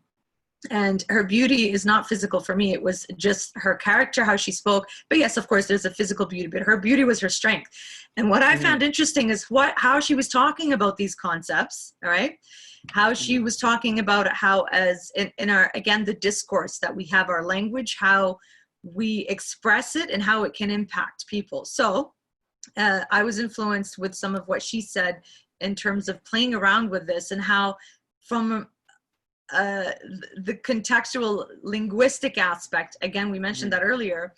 And her beauty is not physical for me. It was just her character, how she spoke. But yes, of course, there's a physical beauty, but her beauty was her strength. And what I found interesting is how she was talking about these concepts, all right? How she was talking about how, as in our, again, the discourse that we have, our language, how we express it and how it can impact people. So I was influenced with some of what she said in terms of playing around with this, and how from the contextual linguistic aspect, again, we mentioned that earlier,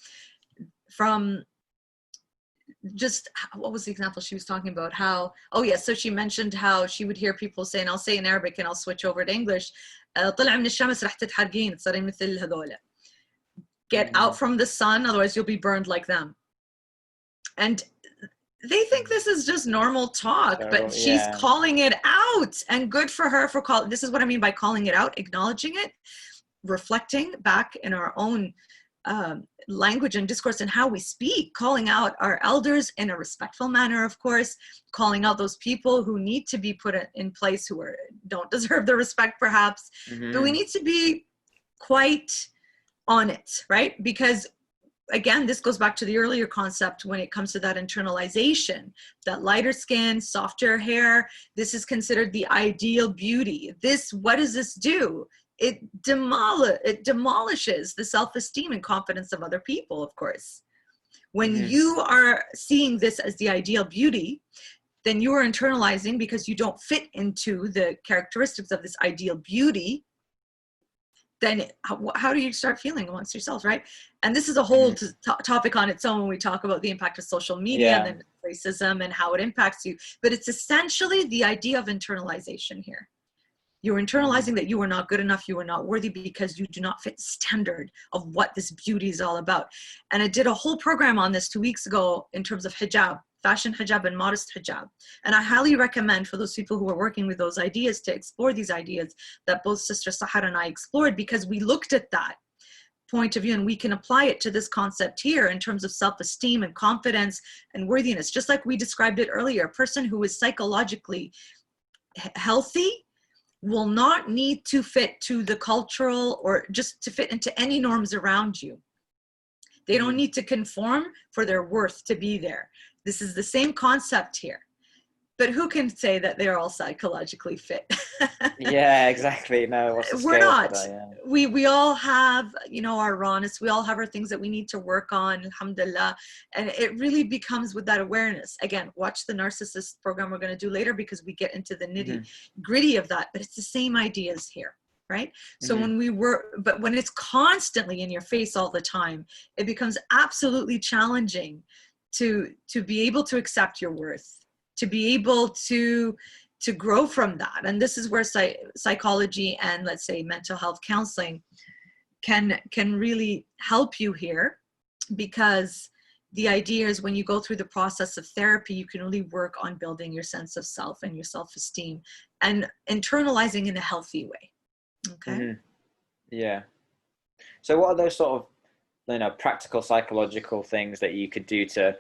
from just, what was the example she was talking about? How, oh yes, so she mentioned how she would hear people say, and I'll say in Arabic and I'll switch over to English, طلع من الشمس رح تتحرقين تصيرين مثل هذول. Get out from the sun, otherwise you'll be burned like them. And they think this is just normal talk, but she's calling it out, and good for her for calling. This is what I mean by calling it out, acknowledging it, reflecting back in our own language and discourse and how we speak, calling out our elders in a respectful manner, of course, calling out those people who need to be put in place, who don't deserve the respect perhaps, but we need to be quite on it, right? Because again, this goes back to the earlier concept when it comes to that internalization, that lighter skin, softer hair, this is considered the ideal beauty. What does this do? It demolishes the self-esteem and confidence of other people, of course. When you are seeing this as the ideal beauty, then you are internalizing because you don't fit into the characteristics of this ideal beauty. Then how do you start feeling amongst yourselves, right? And this is a whole topic on its own when we talk about the impact of social media and then racism and how it impacts you. But it's essentially the idea of internalization here. You're internalizing that you are not good enough, you are not worthy, because you do not fit the standard of what this beauty is all about. And I did a whole program on this 2 weeks ago in terms of hijab, fashion hijab and modest hijab. And I highly recommend for those people who are working with those ideas to explore these ideas that both Sister Sahar and I explored, because we looked at that point of view and we can apply it to this concept here in terms of self-esteem and confidence and worthiness. Just like we described it earlier, a person who is psychologically healthy will not need to fit to the cultural or just to fit into any norms around you. They don't need to conform for their worth to be there. This is the same concept here. But who can say that they're all psychologically fit? Yeah, exactly. No, what's the we're scale not. for that? Yeah. We all have, you know, our rawness. We all have our things that we need to work on, alhamdulillah. And it really becomes with that awareness. Again, watch the narcissist program we're going to do later, because we get into the nitty gritty of that. But it's the same ideas here, right? So but when it's constantly in your face all the time, it becomes absolutely challenging to be able to accept your worth, to be able to grow from that. And this is where psychology and, let's say, mental health counseling can really help you here, because the idea is when you go through the process of therapy, you can really work on building your sense of self and your self-esteem and internalizing in a healthy way. Okay. Yeah. So what are those sort of, you know, practical psychological things that you could do to,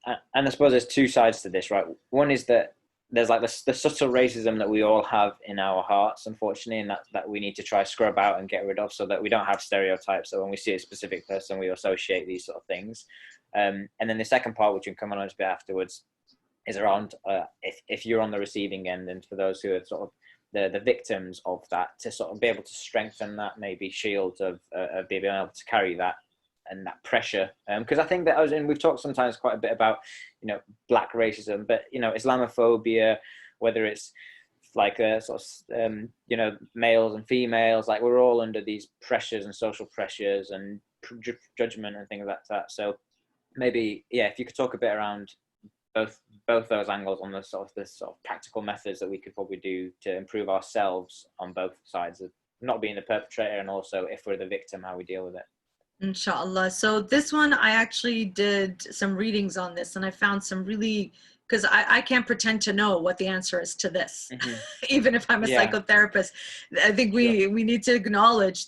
and I suppose there's two sides to this, right? One is that there's like the subtle racism that we all have in our hearts, unfortunately, and that we need to try scrub out and get rid of, so that we don't have stereotypes. So when we see a specific person, we associate these sort of things. And then the second part, which we can come on a bit afterwards, is around if you're on the receiving end, and for those who are sort of the victims of that, to sort of be able to strengthen that maybe shield of being able to carry that and that pressure, because I think that we've talked sometimes quite a bit about, you know, black racism, but, you know, Islamophobia, whether it's like sort of you know, males and females, like we're all under these pressures and social pressures and judgment and things like that. So maybe, yeah, if you could talk a bit around both those angles on the sort of practical methods that we could probably do to improve ourselves on both sides of not being the perpetrator, and also if we're the victim, how we deal with it. Inshallah. So this one, I actually did some readings on this, and I found some really, because I can't pretend to know what the answer is to this, even if I'm a psychotherapist. I think we need to acknowledge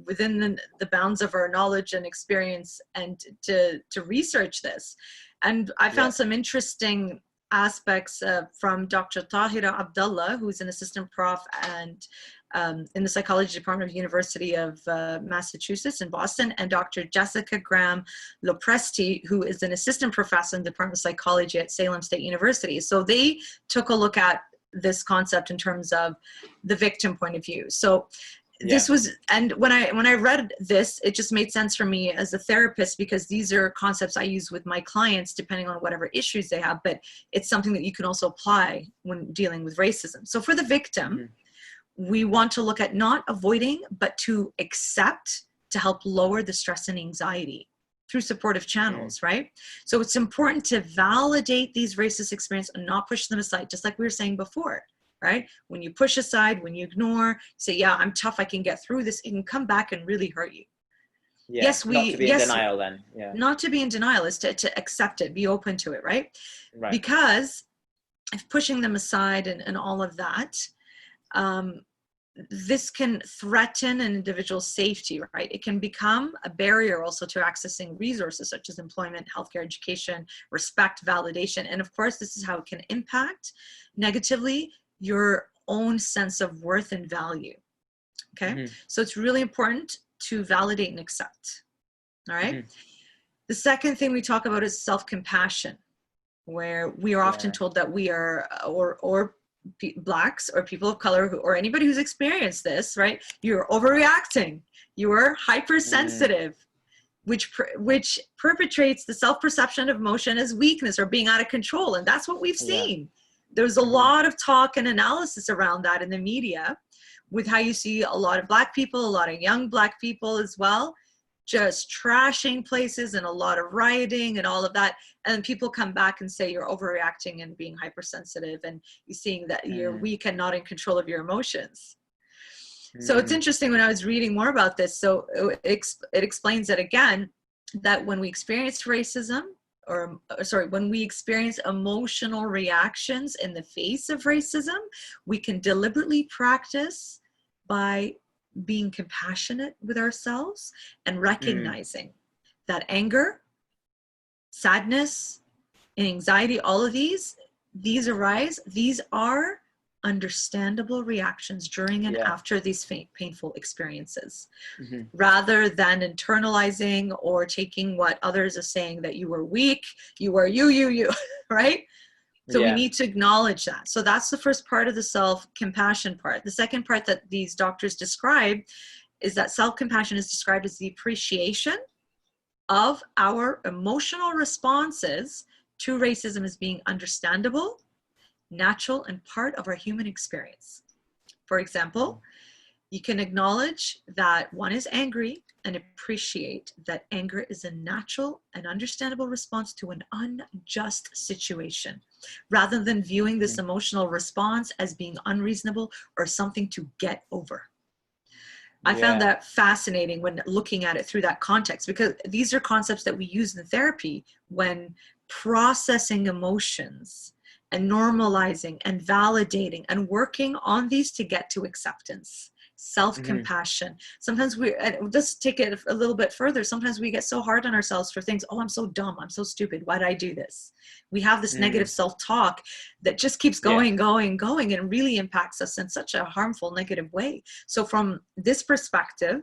within the bounds of our knowledge and experience, and to research this. And I found some interesting aspects from Dr. Tahira Abdullah, who's an assistant prof and in the psychology department of University of Massachusetts in Boston, and Dr. Jessica Graham Lopresti, who is an assistant professor in the Department of Psychology at Salem State University. So they took a look at this concept in terms of the victim point of view. So this was, and when I read this, it just made sense for me as a therapist, because these are concepts I use with my clients depending on whatever issues they have, but it's something that you can also apply when dealing with racism. So for the victim, we want to look at not avoiding, but to accept, to help lower the stress and anxiety through supportive channels, right? So it's important to validate these racist experiences and not push them aside, just like we were saying before. Right? When you push aside, when you ignore, say, yeah, I'm tough, I can get through this, it can come back and really hurt you. Yeah, not to be in denial then. Yeah. Not to be in denial is to accept it, be open to it, right? Because if pushing them aside and all of that, this can threaten an individual's safety, right? It can become a barrier also to accessing resources such as employment, healthcare, education, respect, validation. And of course, this is how it can impact negatively your own sense of worth and value. Okay. So it's really important to validate and accept. All right. The second thing we talk about is self-compassion, where we are often told that we are, or blacks or people of color or anybody who's experienced this, right? You're overreacting, you are hypersensitive, which perpetrates the self-perception of emotion as weakness or being out of control. And that's what we've seen. There's a lot of talk and analysis around that in the media, with how you see a lot of black people, a lot of young black people as well, just trashing places and a lot of rioting and all of that. And people come back and say you're overreacting and being hypersensitive, and you're seeing that you're weak and not in control of your emotions. So it's interesting when I was reading more about this. So it explains that again, that when we experience racism, when we experience emotional reactions in the face of racism, we can deliberately practice by being compassionate with ourselves and recognizing that anger, sadness, and anxiety, all of these arise. These are understandable reactions during and after these painful experiences, rather than internalizing or taking what others are saying, that you were weak, you were you, right? So we need to acknowledge that. So that's the first part of the self-compassion part. The second part that these doctors describe is that self-compassion is described as the appreciation of our emotional responses to racism as being understandable, natural, and part of our human experience. For example, you can acknowledge that one is angry and appreciate that anger is a natural and understandable response to an unjust situation, rather than viewing this emotional response as being unreasonable or something to get over. I found that fascinating when looking at it through that context, because these are concepts that we use in therapy when processing emotions and normalizing and validating and working on these to get to acceptance self-compassion. Sometimes and just take it a little bit further. Sometimes we get so hard on ourselves for things. Oh, I'm so dumb. I'm so stupid. Why did I do this? We have this negative self-talk that just keeps going, and really impacts us in such a harmful, negative way. So from this perspective,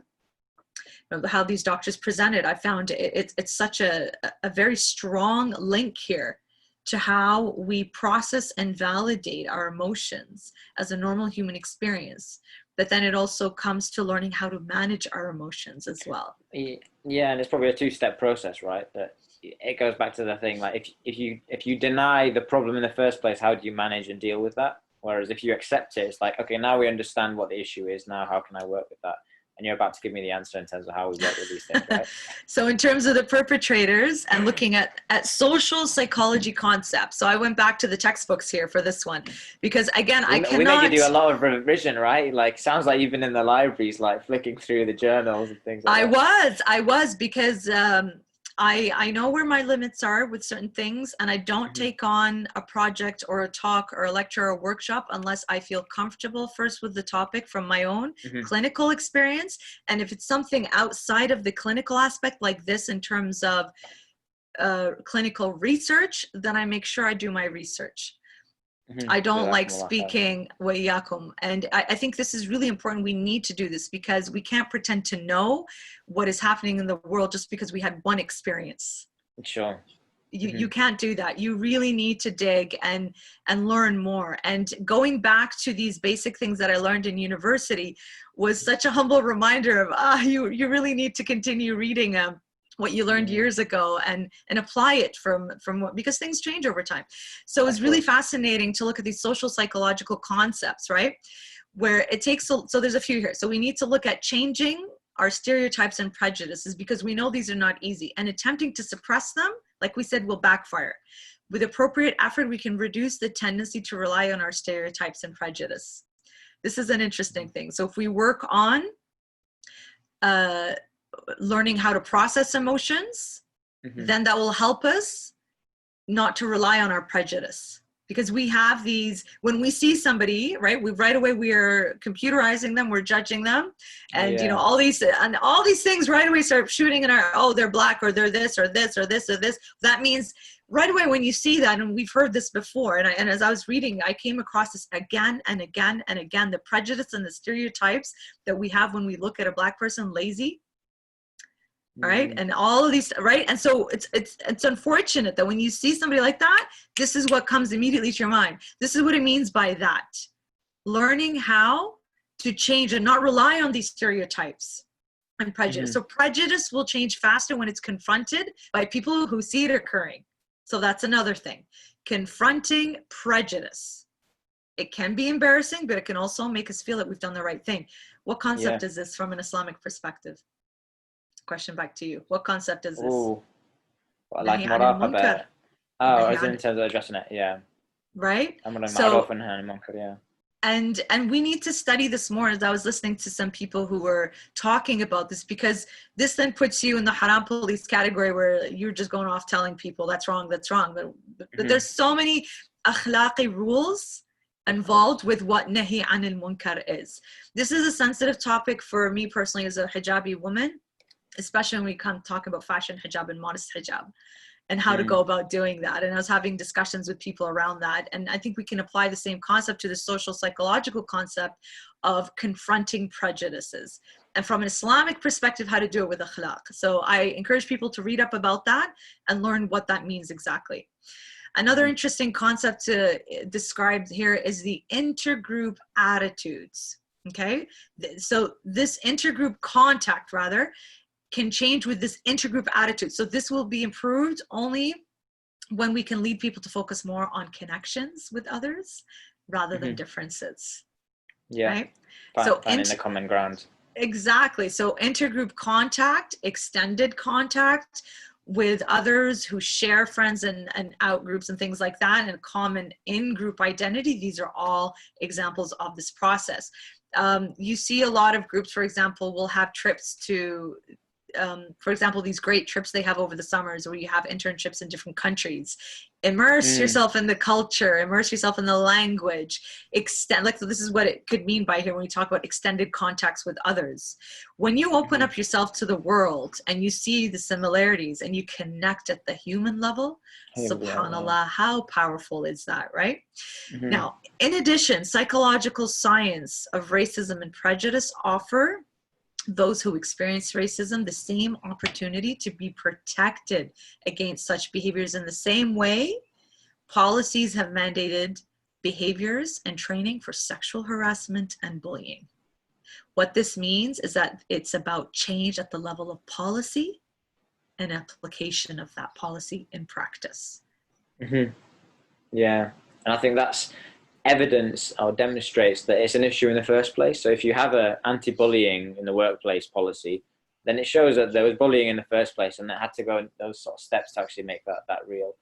how these doctors present it, I found it's such a very strong link here to how we process and validate our emotions as a normal human experience. But then it also comes to learning how to manage our emotions as well. Yeah, and it's probably a two-step process, right? That it goes back to the thing, like if you deny the problem in the first place, how do you manage and deal with that? Whereas if you accept it, it's like, okay, now we understand what the issue is. Now how can I work with that? And you're about to give me the answer in terms of how we work with these things, right? So in terms of the perpetrators and looking at social psychology concepts. So I went back to the textbooks here for this one, because again, I cannot... We make you do a lot of revision, right? Like, sounds like you've been in the libraries, like flicking through the journals and things like that. I was, because I know where my limits are with certain things, and I don't take on a project or a talk or a lecture or a workshop unless I feel comfortable first with the topic from my own clinical experience. And if it's something outside of the clinical aspect like this in terms of clinical research, then I make sure I do my research. I don't like speaking وإياكم. And I think this is really important. We need to do this because we can't pretend to know what is happening in the world just because we had one experience. Sure. You can't do that. You really need to dig and learn more. And going back to these basic things that I learned in university was such a humble reminder of, you really need to continue reading what you learned years ago and apply it from what, because things change over time. So it's really fascinating to look at these social psychological concepts, right? Where it takes, so there's a few here. So we need to look at changing our stereotypes and prejudices, because we know these are not easy, and attempting to suppress them, like we said, will backfire. With appropriate effort, we can reduce the tendency to rely on our stereotypes and prejudice. This is an interesting thing. So if we work on learning how to process emotions, then that will help us not to rely on our prejudice. Because we have these, when we see somebody, right, right away we are computerizing them, we're judging them, and you know, all these things right away start shooting in our, oh, they're black, or they're this, or this, or this, or this. That means right away when you see that, and we've heard this before, and as I was reading, I came across this again and again and again, the prejudice and the stereotypes that we have when we look at a black person lazy. Right, and all of these, right, and so it's unfortunate that when you see somebody like that, this is what comes immediately to your mind. This is what it means by that. Learning how to change and not rely on these stereotypes and prejudice. So prejudice will change faster when it's confronted by people who see it occurring. So that's another thing. Confronting prejudice. It can be embarrassing, but it can also make us feel that we've done the right thing. What concept is this from an Islamic perspective? Question back to you. What concept is this? Ooh, like muraqabah. Oh, as in terms of addressing it, right? So, and we need to study this more. As I was listening to some people who were talking about this, because this then puts you in the haram police category where you're just going off telling people that's wrong, that's wrong. But there's so many akhlaqi rules involved with what nahi anil munkar is. This is a sensitive topic for me personally as a hijabi woman, especially when we come talk about fashion hijab and modest hijab and how to go about doing that. And I was having discussions with people around that. And I think we can apply the same concept to the social psychological concept of confronting prejudices. And from an Islamic perspective, how to do it with akhlaq. So I encourage people to read up about that and learn what that means exactly. Another interesting concept described here is the intergroup attitudes. Okay, so this intergroup contact rather can change with this intergroup attitude. So this will be improved only when we can lead people to focus more on connections with others rather than differences. Right? So finding the common ground. Exactly. So intergroup contact, extended contact with others who share friends and out groups and things like that, and common in-group identity. These are all examples of this process. You see a lot of groups, for example, will have trips to for example, these great trips they have over the summers where you have internships in different countries. Immerse yourself in the culture, immerse yourself in the language, extend, like, so this is what it could mean by here when we talk about extended contacts with others. When you open up yourself to the world and you see the similarities and you connect at the human level, subhanallah, how powerful is that, right? Now, in addition, psychological science of racism and prejudice offer those who experience racism the same opportunity to be protected against such behaviors in the same way policies have mandated behaviors and training for sexual harassment and bullying. What this means is that it's about change at the level of policy and application of that policy in practice. Yeah, and I think that's evidence or demonstrates that it's an issue in the first place. So if you have a anti-bullying in the workplace policy, then it shows that there was bullying in the first place, and that had to go in those sort of steps to actually make that real.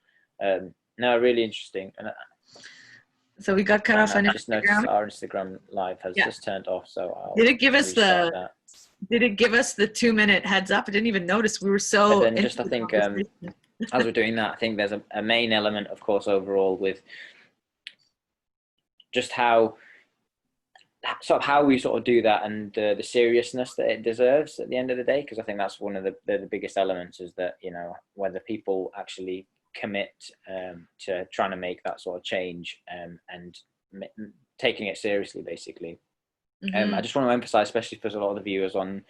No, really interesting. And so we got cut off on Instagram. Just noticed our Instagram live has just turned off. So did it give us the 2-minute heads up? I didn't even notice. We were so. But then just I think as we're doing that, I think there's a main element, of course, overall with just how we sort of do that, and the seriousness that it deserves at the end of the day, because I think that's one of the biggest elements, is that, you know, whether people actually commit to trying to make that sort of change and taking it seriously, basically. I just want to emphasize, especially for a lot of the viewers on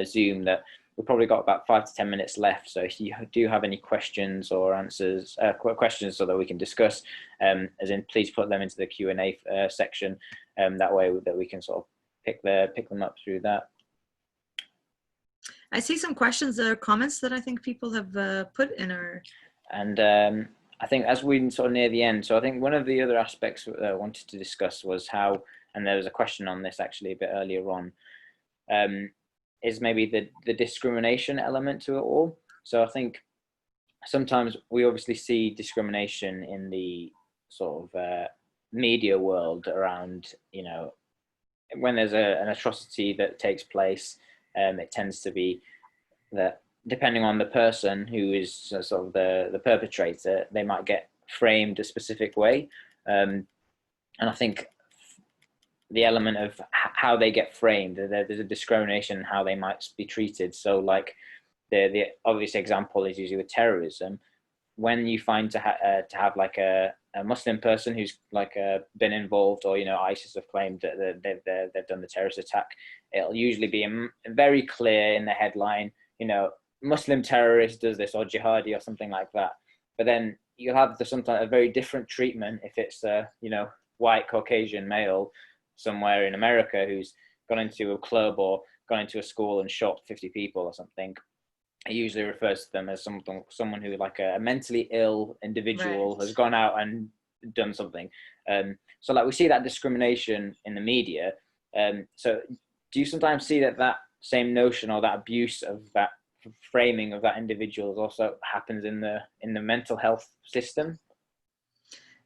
Zoom, that we've probably got about 5 to 10 minutes left. So if you do have any questions or answers, questions so that we can discuss, as in, please put them into the Q&A section. That way that we can sort of pick them up through that. I see some questions or comments that I think people have put in our. And I think as we sort of near the end, so I think one of the other aspects that I wanted to discuss was how, and there was a question on this actually a bit earlier on, is maybe the discrimination element to it all. So I think sometimes we obviously see discrimination in the sort of media world around, you know, when there's an atrocity that takes place, it tends to be that depending on the person who is sort of the perpetrator, they might get framed a specific way. And I think the element of how they get framed, there's a discrimination in how they might be treated. So like the obvious example is usually with terrorism. When you find to have like a Muslim person who's like been involved, or, you know, ISIS have claimed that they've done the terrorist attack, it'll usually be very clear in the headline, you know, Muslim terrorist does this, or jihadi, or something like that. But then you'll have sometimes a very different treatment if it's you know, white Caucasian male somewhere in America who's gone into a club or gone into a school and shot 50 people or something. It usually refers to them as someone who, like a mentally ill individual, has gone out and done something. So like we see that discrimination in the media. So do you sometimes see that same notion, or that abuse of that framing of that individual also happens in the mental health system?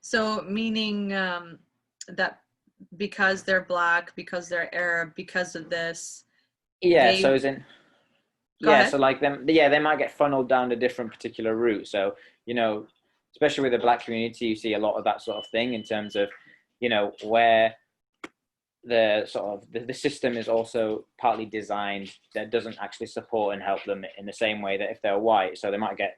So meaning that because they're Black, because they're Arab, because of this. Yeah, so as in, so like them, they might get funneled down a different particular route. So, you know, especially with the Black community, you see a lot of that sort of thing in terms of, you know, where the sort of the system is also partly designed that doesn't actually support and help them in the same way that if they're white. So they might get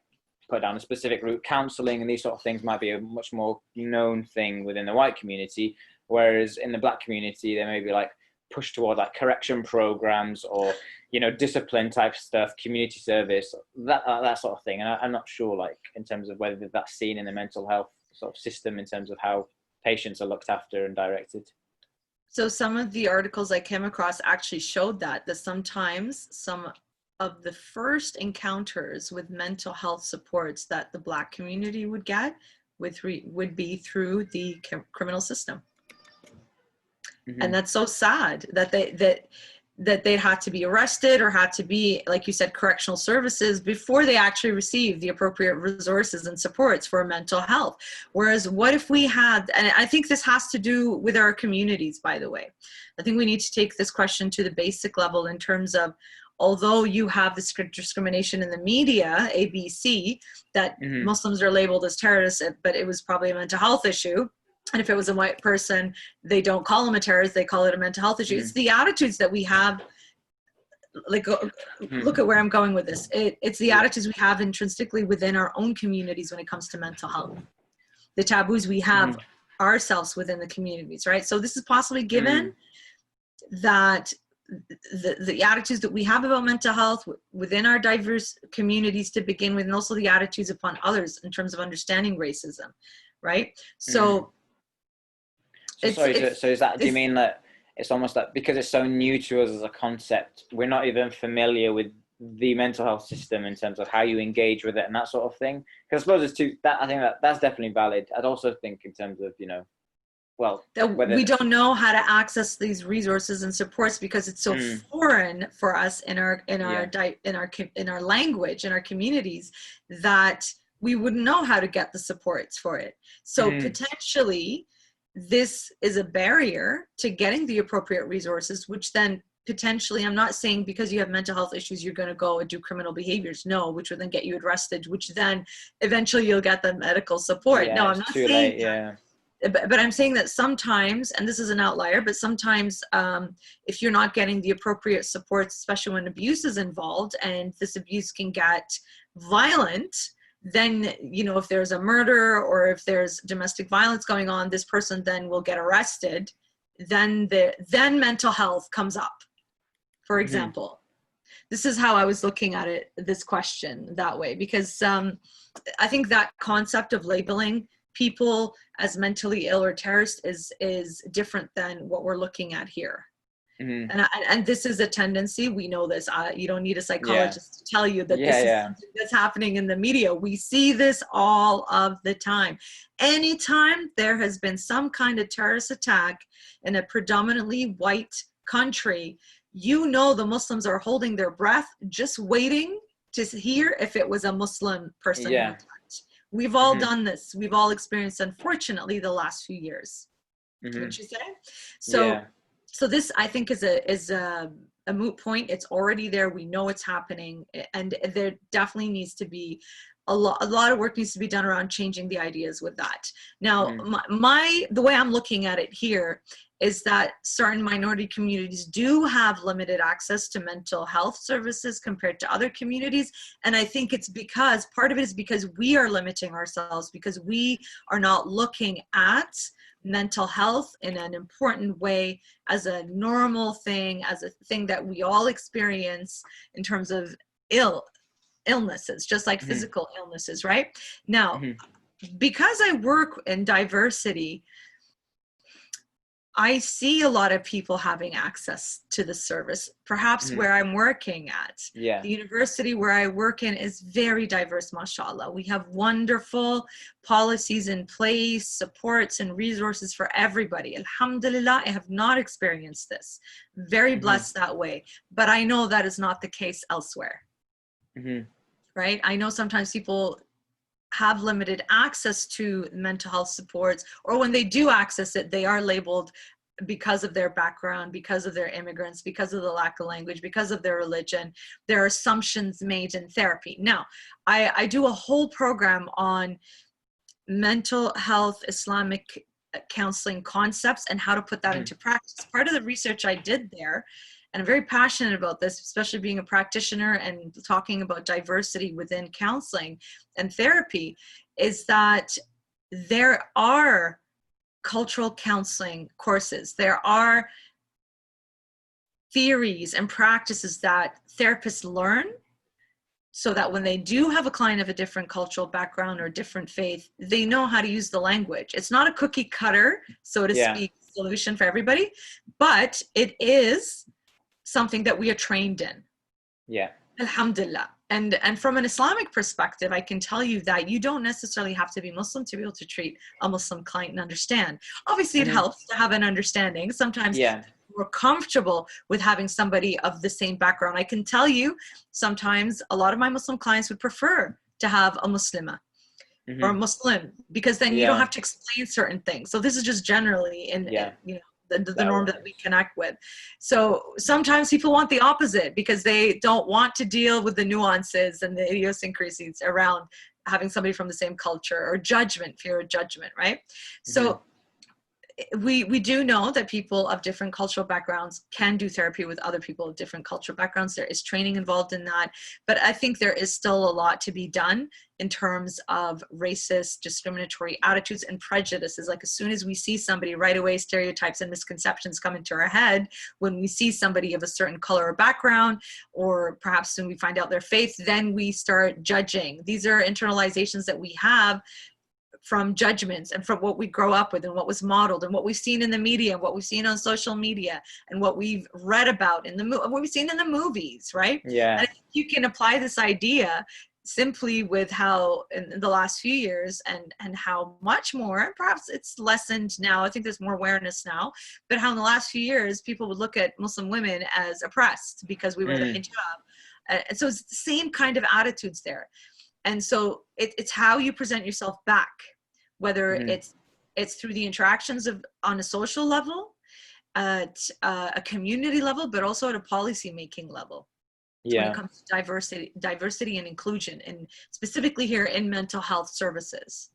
put down a specific route. Counseling and these sort of things might be a much more known thing within the white community, whereas in the Black community, they may be like pushed toward like correction programs, or, you know, discipline type stuff, community service, that sort of thing. And I'm not sure, like, in terms of whether that's seen in the mental health sort of system in terms of how patients are looked after and directed. So some of the articles I came across actually showed that sometimes some of the first encounters with mental health supports that the Black community would get would be through the criminal system. And that's so sad that they had to be arrested or had to be, like you said, correctional services before they actually receive the appropriate resources and supports for mental health. Whereas what if we had, and I think this has to do with our communities, by the way. I think we need to take this question to the basic level in terms of although you have this discrimination in the media, ABC, that Muslims are labeled as terrorists, but it was probably a mental health issue. And if it was a white person, they don't call them a terrorist, they call it a mental health issue. It's the attitudes that we have. Like, look at where I'm going with this. It's the attitudes we have intrinsically within our own communities when it comes to mental health. The taboos we have ourselves within the communities, right? So this is possibly given that the attitudes that we have about mental health within our diverse communities to begin with, and also the attitudes upon others in terms of understanding racism, right? So, so is that, do you mean that it's almost like, because it's so new to us as a concept, we're not even familiar with the mental health system in terms of how you engage with it and that sort of thing? Because I suppose it's I think that's definitely valid. I'd also think in terms of, you know, well, we don't know how to access these resources and supports because it's so foreign for us in our language, in our communities, that we wouldn't know how to get the supports for it. So potentially this is a barrier to getting the appropriate resources, which then potentially, I'm not saying because you have mental health issues you're going to go and do criminal behaviors, no, which would then get you arrested, which then eventually you'll get the medical support. No, I'm not saying that. But I'm saying that sometimes, and this is an outlier, but sometimes if you're not getting the appropriate supports, especially when abuse is involved, and this abuse can get violent, then, you know, if there's a murder or if there's domestic violence going on, this person then will get arrested. Then mental health comes up, for example. This is how I was looking at it, this question that way, because I think that concept of labeling people as mentally ill or terrorist is different than what we're looking at here. And this is a tendency, we know this, you don't need a psychologist to tell you that this is something that's happening in the media. We see this all of the time. Anytime there has been some kind of terrorist attack in a predominantly white country, you know the Muslims are holding their breath, just waiting to hear if it was a Muslim person who attacked. We've all done this. We've all experienced, unfortunately, the last few years. Wouldn't you say? So this, I think, is a moot point. It's already there. We know it's happening, and there definitely needs to be a lot of work needs to be done around changing the ideas with that. Now, the way I'm looking at it here is that certain minority communities do have limited access to mental health services compared to other communities. And I think it's because, part of it is because we are limiting ourselves, because we are not looking at mental health in an important way as a normal thing, as a thing that we all experience in terms of illnesses, just like physical illnesses, right? Now, because I work in diversity, I see a lot of people having access to the service, perhaps where I'm working at. The university where I work in is very diverse, mashallah. We have wonderful policies in place, supports and resources for everybody. Alhamdulillah, I have not experienced this. Very blessed that way. But I know that is not the case elsewhere. Right? I know sometimes people have limited access to mental health supports, or when they do access it, they are labeled because of their background, because of their immigrants, because of the lack of language, because of their religion. There are assumptions made in therapy. Now, I do a whole program on mental health, Islamic counseling concepts and how to put that into practice. Part of the research I did there, and I'm very passionate about this, especially being a practitioner and talking about diversity within counseling and therapy, is that there are cultural counseling courses. There are theories and practices that therapists learn so that when they do have a client of a different cultural background or different faith, they know how to use the language. It's not a cookie cutter, so to speak, solution for everybody, but it is something that we are trained in. Alhamdulillah. And from an Islamic perspective, I can tell you that you don't necessarily have to be Muslim to be able to treat a Muslim client and understand. Obviously, it helps to have an understanding. Sometimes we're comfortable with having somebody of the same background. I can tell you, sometimes a lot of my Muslim clients would prefer to have a Muslima or a Muslim, because then you don't have to explain certain things. So this is just generally in you know, the norm that we connect with. So sometimes people want the opposite because they don't want to deal with the nuances and the idiosyncrasies around having somebody from the same culture, or judgment, fear of judgment, right? So we do know that people of different cultural backgrounds can do therapy with other people of different cultural backgrounds. There is training involved in that, but I think there is still a lot to be done in terms of racist, discriminatory attitudes and prejudices. Like, as soon as we see somebody, right away stereotypes and misconceptions come into our head when we see somebody of a certain color or background, or perhaps when we find out their faith, then we start judging. These are internalizations that we have from judgments and from what we grow up with and what was modeled and what we've seen in the media and what we've seen on social media and what we've read about in what we've seen in the movies, right? Yeah. And I think you can apply this idea simply with how in the last few years and how much more, perhaps it's lessened now, I think there's more awareness now, but how in the last few years people would look at Muslim women as oppressed because we wear the hijab. And so it's the same kind of attitudes there. And so it's how you present yourself back, whether it's through the interactions on a social level, at a community level, but also at a policy making level. When it comes to diversity and inclusion, and specifically here in mental health services.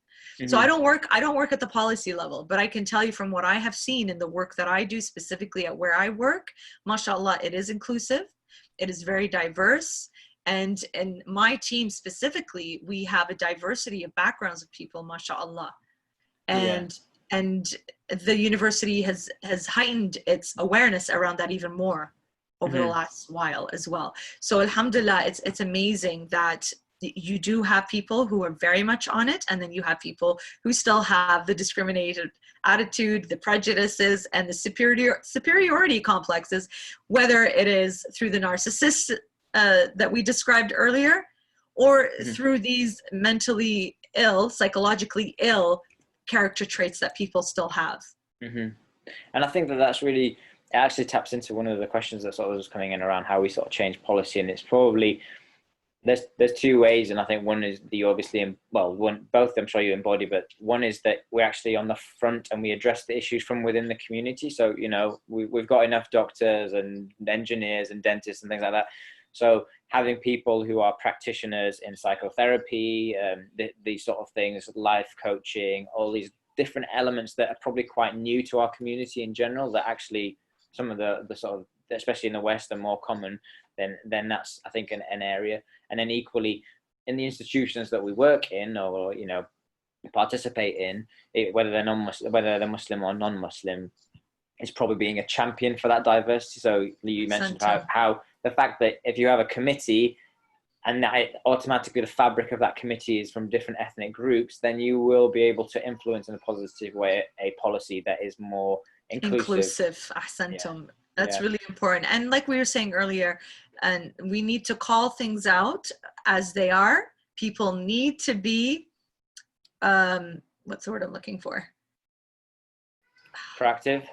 So I don't work at the policy level, but I can tell you from what I have seen in the work that I do specifically at where I work, mashallah, it is inclusive. It is very diverse. And my team specifically, we have a diversity of backgrounds of people, mashallah. And the university has heightened its awareness around that even more over the last while as well. So alhamdulillah, it's amazing that you do have people who are very much on it, and then you have people who still have the discriminated attitude, the prejudices, and the superiority complexes, whether it is through the narcissist that we described earlier, or through these mentally ill, psychologically ill character traits that people still have. And I think that's really, it actually taps into one of the questions that sort of was coming in around how we sort of change policy. And it's probably, there's two ways. And I think one is the obviously, both I'm sure you embody, but one is that we're actually on the front and we address the issues from within the community. So, you know, we've got enough doctors and engineers and dentists and things like that. So having people who are practitioners in psychotherapy, these sort of things, life coaching, all these different elements that are probably quite new to our community in general, that actually some of the sort of, especially in the West, are more common, then that's, I think, an area. And then equally in the institutions that we work in, or, you know, participate in, whether they're Muslim or non-Muslim, is probably being a champion for that diversity. So you mentioned how the fact that if you have a committee and that automatically the fabric of that committee is from different ethnic groups, then you will be able to influence in a positive way a policy that is more inclusive. Ahsantum. That's really important. And like we were saying earlier, and we need to call things out as they are. People need to be, what's the word I'm looking for? Proactive.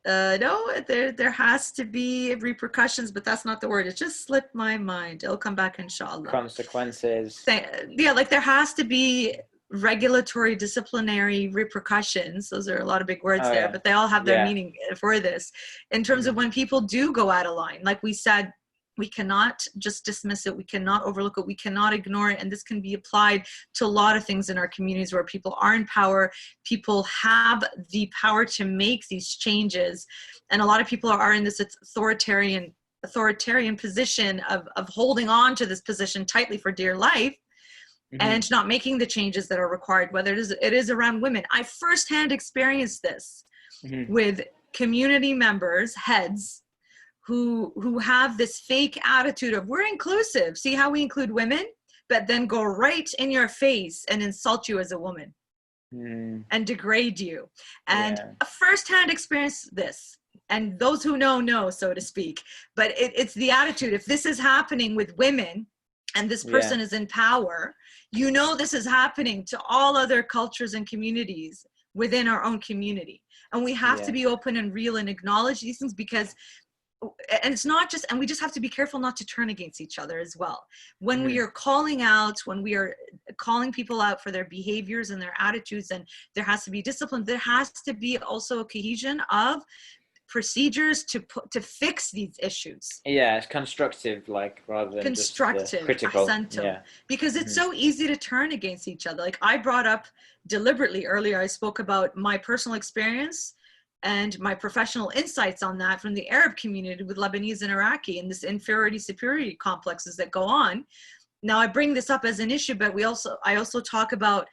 No, there has to be repercussions, but that's not the word. It just slipped my mind. It'll come back, inshallah. Consequences. Yeah, like there has to be regulatory, disciplinary repercussions. Those are a lot of big words there, but they all have their meaning for this. In terms of when people do go out of line, like we said, we cannot just dismiss it. We cannot overlook it. We cannot ignore it. And this can be applied to a lot of things in our communities where people are in power. People have the power to make these changes. And a lot of people are in this authoritarian position of holding on to this position tightly for dear life and not making the changes that are required, whether it is around women. I firsthand experienced this with community members, heads, who have this fake attitude of we're inclusive, see how we include women, but then go right in your face and insult you as a woman and degrade you. And a firsthand experience this, and those who know, so to speak, but it's the attitude. If this is happening with women and this person is in power, you know this is happening to all other cultures and communities within our own community. And we have to be open and real and acknowledge these things, because and it's not just, and we just have to be careful not to turn against each other as well. When we are calling out, when we are calling people out for their behaviors and their attitudes, and there has to be discipline, there has to be also a cohesion of procedures to fix these issues. Yeah, it's constructive, like, rather than Constructive, just critical. ahsantum. Yeah. Because it's so easy to turn against each other. Like I brought up deliberately earlier, I spoke about my personal experience and my professional insights on that from the Arab community with Lebanese and Iraqi, and this inferiority superiority complexes that go on. Now I bring this up as an issue, but I also talk about,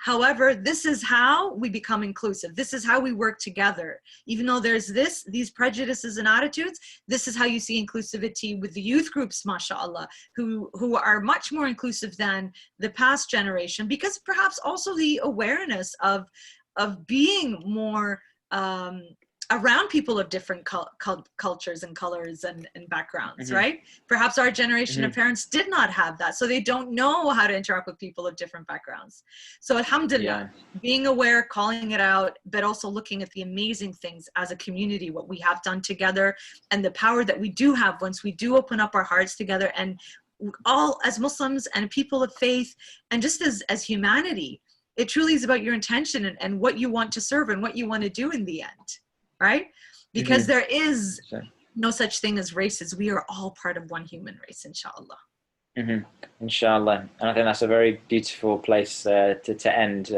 however, this is how we become inclusive. This is how we work together. Even though there's these prejudices and attitudes, this is how you see inclusivity with the youth groups, mashallah, who are much more inclusive than the past generation, because perhaps also the awareness of being more around people of different cultures and colors and backgrounds, right? Perhaps our generation of parents did not have that, so they don't know how to interact with people of different backgrounds. So alhamdulillah, being aware, calling it out, but also looking at the amazing things as a community, what we have done together, and the power that we do have once we do open up our hearts together, and all as Muslims and people of faith, and just as humanity. It truly is about your intention and what you want to serve and what you want to do in the end, right? Because there is no such thing as races. We are all part of one human race, inshallah. Inshallah. And I think that's a very beautiful place to end.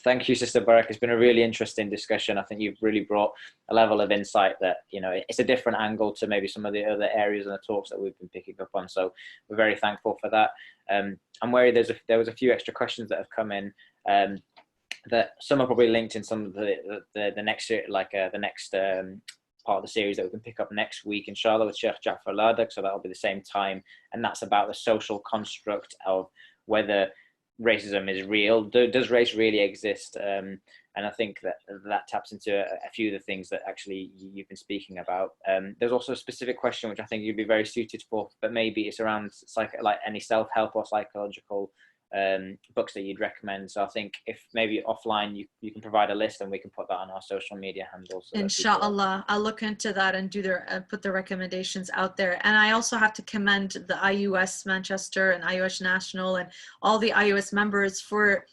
Thank you, Sister Berak. It's been a really interesting discussion. I think you've really brought a level of insight that, you know, it's a different angle to maybe some of the other areas and the talks that we've been picking up on. So we're very thankful for that. I'm worried there was a few extra questions that have come in that some are probably linked in some of the next, like the next part of the series that we can pick up next week, inshallah, with Sheikh Ja'far Ladak. So that'll be the same time. And that's about the social construct of whether racism is real. Does race really exist? And I think that taps into a few of the things that actually you've been speaking about. There's also a specific question which I think you'd be very suited for, but maybe it's around like any self-help or psychological books that you'd recommend. So I think if maybe offline you can provide a list and we can put that on our social media handles. So inshallah, I'll look into that and put the recommendations out there. And I also have to commend the IUS Manchester and IUS National and all the IUS members for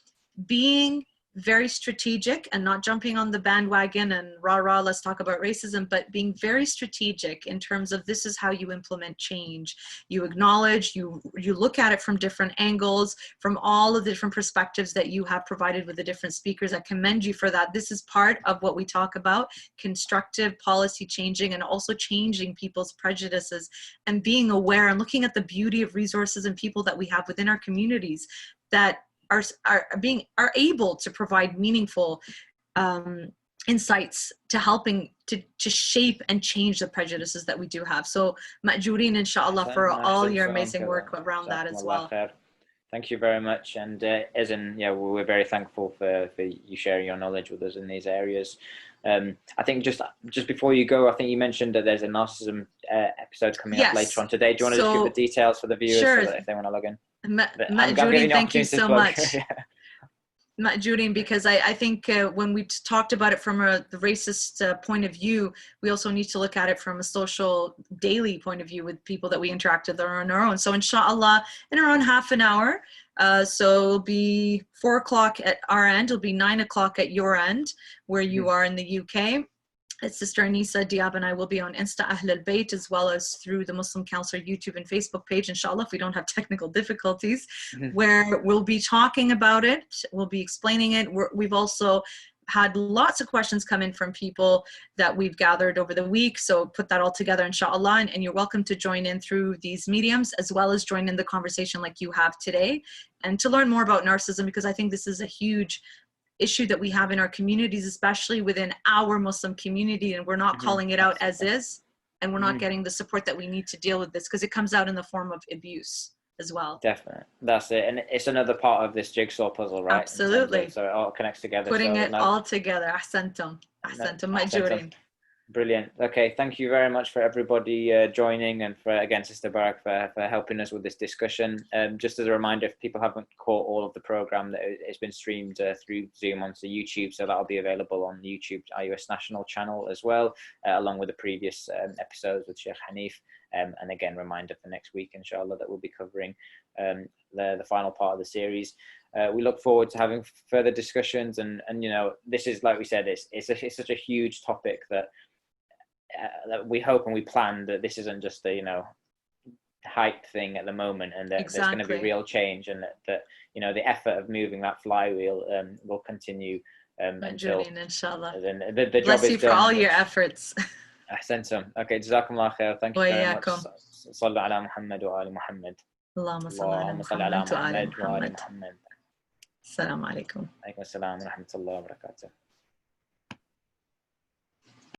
being very strategic and not jumping on the bandwagon and rah, let's talk about racism, but being very strategic in terms of this is how you implement change. You acknowledge, you look at it from different angles, from all of the different perspectives that you have provided with the different speakers. I commend you for that. This is part of what we talk about, constructive policy changing and also changing people's prejudices and being aware and looking at the beauty of resources and people that we have within our communities that are able to provide meaningful insights to helping to shape and change the prejudices that we do have. So ma'jureen inshallah for all your amazing work around that as well. Thank you very much. And we're very thankful for you sharing your knowledge with us in these areas. I think just before you go, I think you mentioned that there's a narcissism episode coming up later on today. Do you want to just give the details for the viewers so that if they want to log in? Ma'jureen, thank you so much. Ma'jureen, because I think when we talked about it from the racist point of view, we also need to look at it from a social daily point of view with people that we interact with on our own. So inshallah, in around half an hour, so it'll be 4 o'clock at our end, it'll be 9 o'clock at your end, where you are in the UK. Sister Anisa Diab and I will be on Insta Ahl al-Bayt as well as through the Muslim Counselor YouTube and Facebook page, inshallah, if we don't have technical difficulties, where we'll be talking about it, we'll be explaining it. We've also had lots of questions come in from people that we've gathered over the week, so put that all together, inshallah, and you're welcome to join in through these mediums as well as join in the conversation like you have today, and to learn more about narcissism, because I think this is a huge issue that we have in our communities, especially within our Muslim community, and we're not calling it out as is, and we're not getting the support that we need to deal with this, because it comes out in the form of abuse as well. Definitely, that's it, and it's another part of this jigsaw puzzle, right? Absolutely. So it all connects together. Putting it all together. Ahsantum ma'jureen. Brilliant. Okay, thank you very much for everybody joining, and for again Sister Berak for helping us with this discussion. Just as a reminder, if people haven't caught all of the program, that it's been streamed through Zoom onto YouTube, so that'll be available on the YouTube IUS National channel as well, along with the previous episodes with Sheikh Hanif. And again, reminder for next week, inshallah, that we'll be covering the final part of the series. We look forward to having further discussions, and this is, like we said, it's such a huge topic that we hope and we plan that this isn't just a hype thing at the moment, and that there's going to be real change, and that the effort of moving that flywheel will continue until inshallah. the job Bless is you for done. all your efforts. Ahsantum. Okay, jazakum Allah khair. Thank you very much. وإياكم. Sallu ala Muhammad wa ali Muhammad. اللهم صل على اللهم صل على محمد وآل محمد وآل محمد. محمد. السلام عليكم. عليكم السلام ورحمة الله وبركاته.